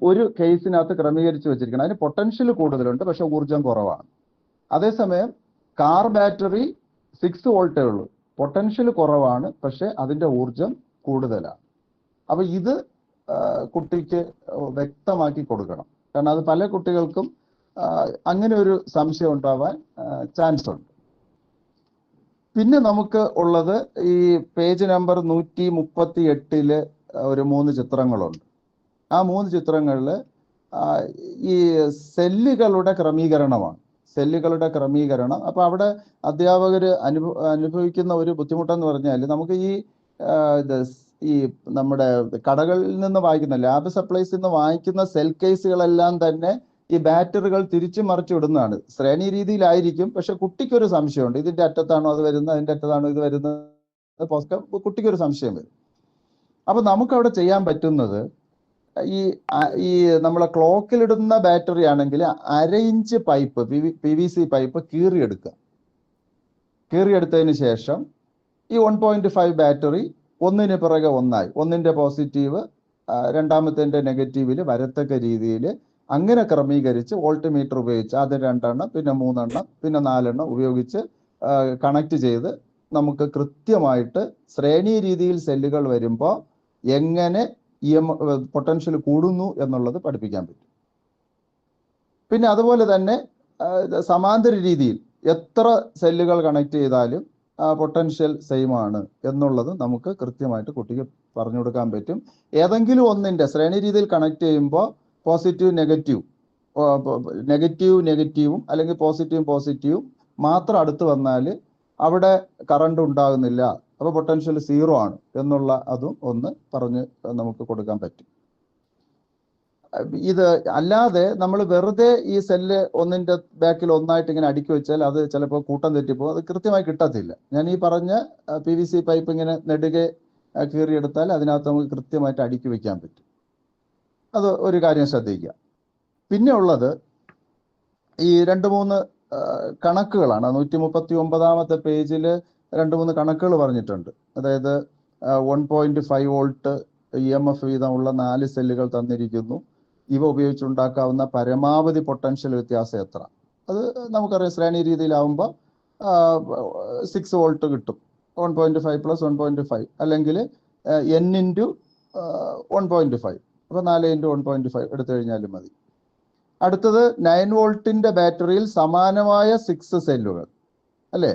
Speaker 4: ഒരു കേസിനകത്ത് ക്രമീകരിച്ച് വെച്ചിരിക്കണം. അതിന് പൊട്ടൻഷ്യൽ കൂടുതലുണ്ട്, പക്ഷെ ഊർജം കുറവാണ്. അതേസമയം കാർ ബാറ്ററി 6 വോൾട്ടേ ഉള്ളൂ, പൊട്ടൻഷ്യൽ കുറവാണ്, പക്ഷെ അതിന്റെ ഊർജം കൂടുതലാണ്. അപ്പൊ ഇത് കുട്ടിക്ക് വ്യക്തമാക്കി കൊടുക്കണം. കാരണം അത് പല കുട്ടികൾക്കും അങ്ങനെ ഒരു സംശയം ഉണ്ടാവാൻ ചാൻസ് ഉണ്ട്. പിന്നെ നമുക്ക് ഉള്ളത് ഈ പേജ് നമ്പർ 138 ഒരു 3 ചിത്രങ്ങളുണ്ട്. ആ 3 ചിത്രങ്ങളിൽ ഈ സെല്ലുകളുടെ ക്രമീകരണമാണ്. സെല്ലുകളുടെ ക്രമീകരണം. അപ്പൊ അവിടെ അധ്യാപകർ അനുഭവിക്കുന്ന ഒരു ബുദ്ധിമുട്ടെന്ന് പറഞ്ഞാൽ, നമുക്ക് ഈ നമ്മുടെ കടകളിൽ നിന്ന് വാങ്ങിക്കുന്ന, ലാബ് സപ്ലൈസിൽ നിന്ന് വാങ്ങിക്കുന്ന സെൽ കേസുകളെല്ലാം തന്നെ ഈ ബാറ്ററികൾ തിരിച്ചു മറിച്ചു വിടുന്നതാണ്. ശ്രേണി രീതിയിലായിരിക്കും, പക്ഷെ കുട്ടിക്കൊരു സംശയമുണ്ട്, ഇതിന്റെ അറ്റത്താണോ അത് വരുന്നത്, അതിന്റെ അറ്റത്താണോ ഇത് വരുന്നത്, കുട്ടിക്കൊരു സംശയം വരും. അപ്പൊ നമുക്ക് അവിടെ ചെയ്യാൻ പറ്റുന്നത്, ഈ നമ്മളെ ക്ലോക്കിലിടുന്ന ബാറ്ററി ആണെങ്കിൽ 1/2 ഇഞ്ച് പൈപ്പ്, PVC പൈപ്പ് കീറിയെടുക്കുക. കീറിയെടുത്തതിന് ശേഷം ഈ 1.5 ബാറ്ററി ഒന്നിന് പിറകെ ഒന്നായി, ഒന്നിന്റെ പോസിറ്റീവ് രണ്ടാമത്തെ നെഗറ്റീവിൽ വരത്തക്ക രീതിയിൽ അങ്ങനെ ക്രമീകരിച്ച് വോൾട്ട് മീറ്റർ ഉപയോഗിച്ച് ആദ്യം 2 എണ്ണം, പിന്നെ 3 എണ്ണം, പിന്നെ 4 എണ്ണം ഉപയോഗിച്ച് കണക്ട് ചെയ്ത് നമുക്ക് കൃത്യമായിട്ട് ശ്രേണി രീതിയിൽ സെല്ലുകൾ വരുമ്പോൾ എങ്ങനെ പൊട്ടൻഷ്യൽ കൂടുന്നു എന്നുള്ളത് പഠിപ്പിക്കാൻ പറ്റും. പിന്നെ അതുപോലെ തന്നെ സമാന്തര രീതിയിൽ എത്ര സെല്ലുകൾ കണക്ട് ചെയ്താലും പൊട്ടൻഷ്യൽ സെയിം ആണ് എന്നുള്ളത് നമുക്ക് കൃത്യമായിട്ട് കുട്ടിക്ക് പറഞ്ഞു കൊടുക്കാൻ പറ്റും. ഏതെങ്കിലും ഒന്നിന്റെ ശ്രേണി രീതിയിൽ കണക്ട് ചെയ്യുമ്പോൾ പോസിറ്റീവ് നെഗറ്റീവും അല്ലെങ്കിൽ പോസിറ്റീവും മാത്രം അടുത്ത് വന്നാൽ അവിടെ കറണ്ട് ഉണ്ടാകുന്നില്ല, അപ്പോൾ പൊട്ടൻഷ്യൽ 0 ആണ് എന്നുള്ള അതും ഒന്ന് പറഞ്ഞ് നമുക്ക് കൊടുക്കാൻ പറ്റും. ഇത് അല്ലാതെ നമ്മൾ വെറുതെ ഈ സെല്ല് ഒന്നിന്റെ ബാക്കിൽ ഒന്നായിട്ട് ഇങ്ങനെ അടുക്കി വെച്ചാൽ അത് ചിലപ്പോൾ കൂട്ടം തെറ്റിപ്പോകും, അത് കൃത്യമായി കിട്ടത്തില്ല. ഞാൻ ഈ പറഞ്ഞ PVC പൈപ്പ് ഇങ്ങനെ നെടുകെ കീറിയെടുത്താൽ അതിനകത്ത് നമുക്ക് കൃത്യമായിട്ട് അടുക്കി വെക്കാൻ പറ്റും. അത് ഒരു കാര്യം ശ്രദ്ധിക്കുക. പിന്നെ ഉള്ളത് ഈ 2-3 കണക്കുകളാണ്. 139-ാമത്തെ പേജിൽ 2-3 കണക്കുകൾ പറഞ്ഞിട്ടുണ്ട്. അതായത് 1.5 വോൾട്ട് EMF വീതമുള്ള 4 സെല്ലുകൾ തന്നിരിക്കുന്നു. ഇവ ഉപയോഗിച്ചുണ്ടാക്കാവുന്ന പരമാവധി പൊട്ടൻഷ്യൽ വ്യത്യാസം എത്ര? അത് നമുക്കറിയാം, ശ്രേണി രീതിയിലാവുമ്പോൾ 6 വോൾട്ട് കിട്ടും. 1.5 + 1.5 അല്ലെങ്കിൽ n × 1.5, അപ്പോൾ 4 × 1.5 എടുത്തു കഴിഞ്ഞാലും മതി. അടുത്തത് 9 വോൾട്ടിന്റെ ബാറ്ററിയിൽ സമാനമായ 6 സെല്ലുകൾ അല്ലേ,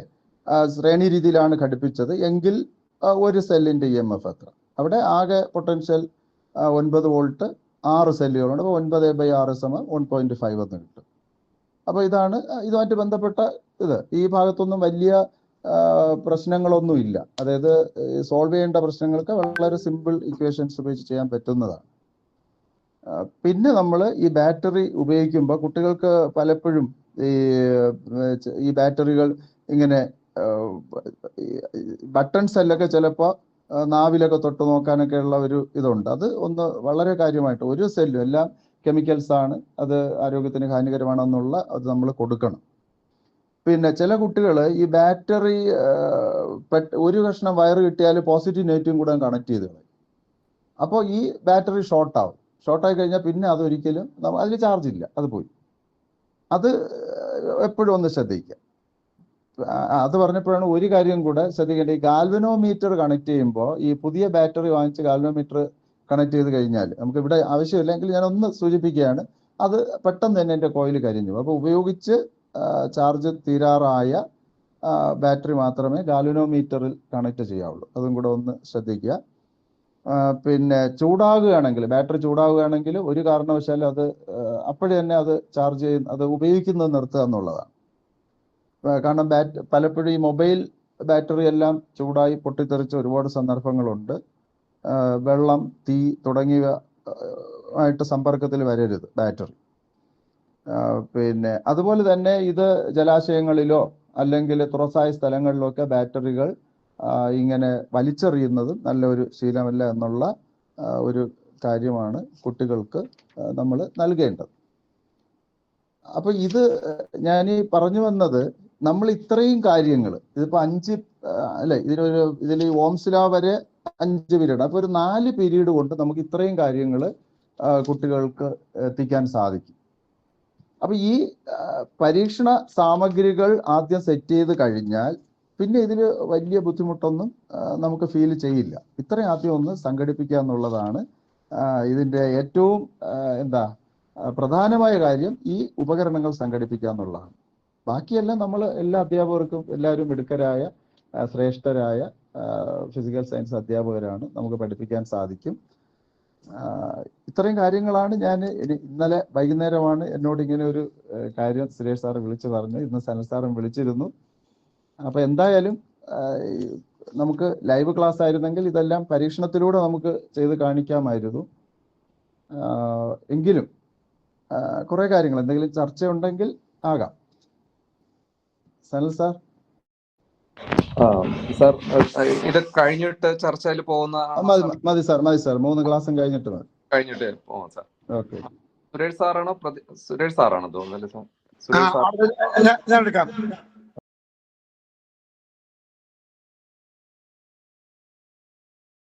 Speaker 4: ശ്രേണി രീതിയിലാണ് ഘടിപ്പിച്ചത് എങ്കിൽ ഒരു സെല്ലിന്റെ EMF എത്ര? അവിടെ ആകെ പൊട്ടൻഷ്യൽ 9 വോൾട്ട് 6 സെല്ലുകളുണ്ട്. അപ്പോൾ 9/6 = 1.5 എന്ന് കിട്ടും. അപ്പോൾ ഇതാണ് ഇതുമായിട്ട് ബന്ധപ്പെട്ട ഇത്. ഈ ഭാഗത്തൊന്നും വലിയ പ്രശ്നങ്ങളൊന്നും ഇല്ല. അതായത് സോൾവ് ചെയ്യേണ്ട പ്രശ്നങ്ങൾക്ക് വളരെ സിമ്പിൾ ഇക്വേഷൻസ് ഉപയോഗിച്ച് ചെയ്യാൻ പറ്റുന്നതാണ്. പിന്നെ നമ്മൾ ഈ ബാറ്ററി ഉപയോഗിക്കുമ്പോൾ കുട്ടികൾക്ക് പലപ്പോഴും ഈ ബാറ്ററികൾ ഇങ്ങനെ ബട്ടൺ സെല്ലൊക്കെ ചിലപ്പോൾ നാവിലൊക്കെ തൊട്ട് നോക്കാനൊക്കെ ഉള്ള ഒരു ഇതുണ്ട്. അത് ഒന്ന് വളരെ കാര്യമായിട്ട്, ഒരു സെല്ലും എല്ലാം കെമിക്കൽസ് ആണ്, അത് ആരോഗ്യത്തിന് ഹാനികരമാണെന്നുള്ള അത് നമ്മൾ കൊടുക്കണം. പിന്നെ ചില കുട്ടികൾ ഈ ബാറ്ററി ഒരു കഷ്ണം വയർ കിട്ടിയാൽ പോസിറ്റീവ് നെഗറ്റീവും കൂടെ കണക്ട് ചെയ്ത് കളയും. അപ്പോൾ ഈ ബാറ്ററി ഷോർട്ടായി കഴിഞ്ഞാൽ പിന്നെ അതൊരിക്കലും അതിൽ ചാർജ് ഇല്ല, അത് പോയി. അത് എപ്പോഴും ഒന്ന് ശ്രദ്ധിക്കുക. അത് പറഞ്ഞപ്പോഴാണ് ഒരു കാര്യം കൂടെ ശ്രദ്ധിക്കേണ്ടത്. ഈ ഗാൽവനോമീറ്റർ കണക്ട് ചെയ്യുമ്പോൾ ഈ പുതിയ ബാറ്ററി വാങ്ങിച്ച് ഗാൽവനോമീറ്റർ കണക്ട് ചെയ്ത് കഴിഞ്ഞാൽ നമുക്ക് ഇവിടെ ആവശ്യമില്ലെങ്കിൽ ഞാൻ ഒന്ന് സൂചിപ്പിക്കുകയാണ്, അത് പെട്ടെന്ന് തന്നെ എൻ്റെ കോയിൽ കരിഞ്ഞു. അപ്പോൾ ഉപയോഗിച്ച് ചാർജ് തീരാറായ ബാറ്ററി മാത്രമേ ഗാൽവനോമീറ്ററിൽ കണക്ട് ചെയ്യാവുള്ളൂ. അതും കൂടെ ഒന്ന് ശ്രദ്ധിക്കുക. പിന്നെ ബാറ്ററി ചൂടാവുകയാണെങ്കിൽ ഒരു കാരണവശാലും അത് അപ്പോഴേ തന്നെ അത് ചാർജ് ചെയ്യുന്ന അത് ഉപയോഗിക്കുന്നത് നിർത്തുക എന്നുള്ളതാണ്. കാരണം പലപ്പോഴും ഈ മൊബൈൽ ബാറ്ററി എല്ലാം ചൂടായി പൊട്ടിത്തെറിച്ച ഒരുപാട് സന്ദർഭങ്ങളുണ്ട്. വെള്ളം, തീ തുടങ്ങിയവ ആയിട്ട് സമ്പർക്കത്തിൽ വരരുത് ബാറ്ററി. പിന്നെ അതുപോലെ തന്നെ ഇത് ജലാശയങ്ങളിലോ അല്ലെങ്കിൽ തുറസായ സ്ഥലങ്ങളിലോ ഒക്കെ ബാറ്ററികൾ ഇങ്ങനെ വലിച്ചെറിയുന്നതും നല്ലൊരു ശീലമല്ല എന്നുള്ള ഒരു കാര്യമാണ് കുട്ടികൾക്ക് നമ്മൾ നൽകേണ്ടത്. അപ്പൊ ഇത് ഞാൻ ഈ പറഞ്ഞു വന്നത്, നമ്മൾ ഇത്രയും കാര്യങ്ങൾ ഇതിപ്പോ 5 അല്ലെ, ഇതിൽ ഓംസ് ലോ വരെ 5 പീരീഡ്, അപ്പൊ ഒരു 4 പീരീഡ് കൊണ്ട് നമുക്ക് ഇത്രയും കാര്യങ്ങൾ കുട്ടികൾക്ക് എത്തിക്കാൻ സാധിക്കും. അപ്പൊ ഈ പരീക്ഷണ സാമഗ്രികൾ ആദ്യം സെറ്റ് ചെയ്ത് കഴിഞ്ഞാൽ പിന്നെ ഇതിൽ വലിയ ബുദ്ധിമുട്ടൊന്നും നമുക്ക് ഫീൽ ചെയ്യില്ല. ഇത്രയും ആദ്യം ഒന്ന് സംഘടിപ്പിക്കുക എന്നുള്ളതാണ് ഇതിന്റെ ഏറ്റവും പ്രധാനമായ കാര്യം. ഈ ഉപകരണങ്ങൾ സംഘടിപ്പിക്കുക എന്നുള്ളതാണ്. ബാക്കിയെല്ലാം നമ്മൾ എല്ലാ അധ്യാപകർക്കും എല്ലാവരും മിടുക്കരായ ശ്രേഷ്ഠരായ ഫിസിക്കൽ സയൻസ് അധ്യാപകരാണ്, നമുക്ക് പഠിപ്പിക്കാൻ സാധിക്കും. ഇത്രയും കാര്യങ്ങളാണ് ഞാൻ ഇന്നലെ വൈകുന്നേരമാണ് എന്നോട് ഇങ്ങനെ ഒരു കാര്യം സുരേഷ് സാറ് വിളിച്ചു പറഞ്ഞു. ഇന്ന് സനൽ സാറും വിളിച്ചിരുന്നു. അപ്പൊ എന്തായാലും നമുക്ക് ലൈവ് ക്ലാസ് ആയിരുന്നെങ്കിൽ ഇതെല്ലാം പരീക്ഷണത്തിലൂടെ നമുക്ക് ചെയ്ത് കാണിക്കാമായിരുന്നു. എങ്കിലും കുറെ കാര്യങ്ങൾ എന്തെങ്കിലും ചർച്ച ഉണ്ടെങ്കിൽ ആകാം. സനൽ സാർ.
Speaker 1: സാർ ഇത് കഴിഞ്ഞിട്ട് ചർച്ചയിൽ പോകുന്ന
Speaker 4: മതി സാർ 3 ക്ലാസ്സും കഴിഞ്ഞിട്ട്
Speaker 1: പോവാം സാർ.
Speaker 4: ഓക്കെ.
Speaker 1: സുരേഷ് സാറാണോ തോന്നുന്നല്ലേ സാർ?
Speaker 5: ഞാൻ എടുക്കാം.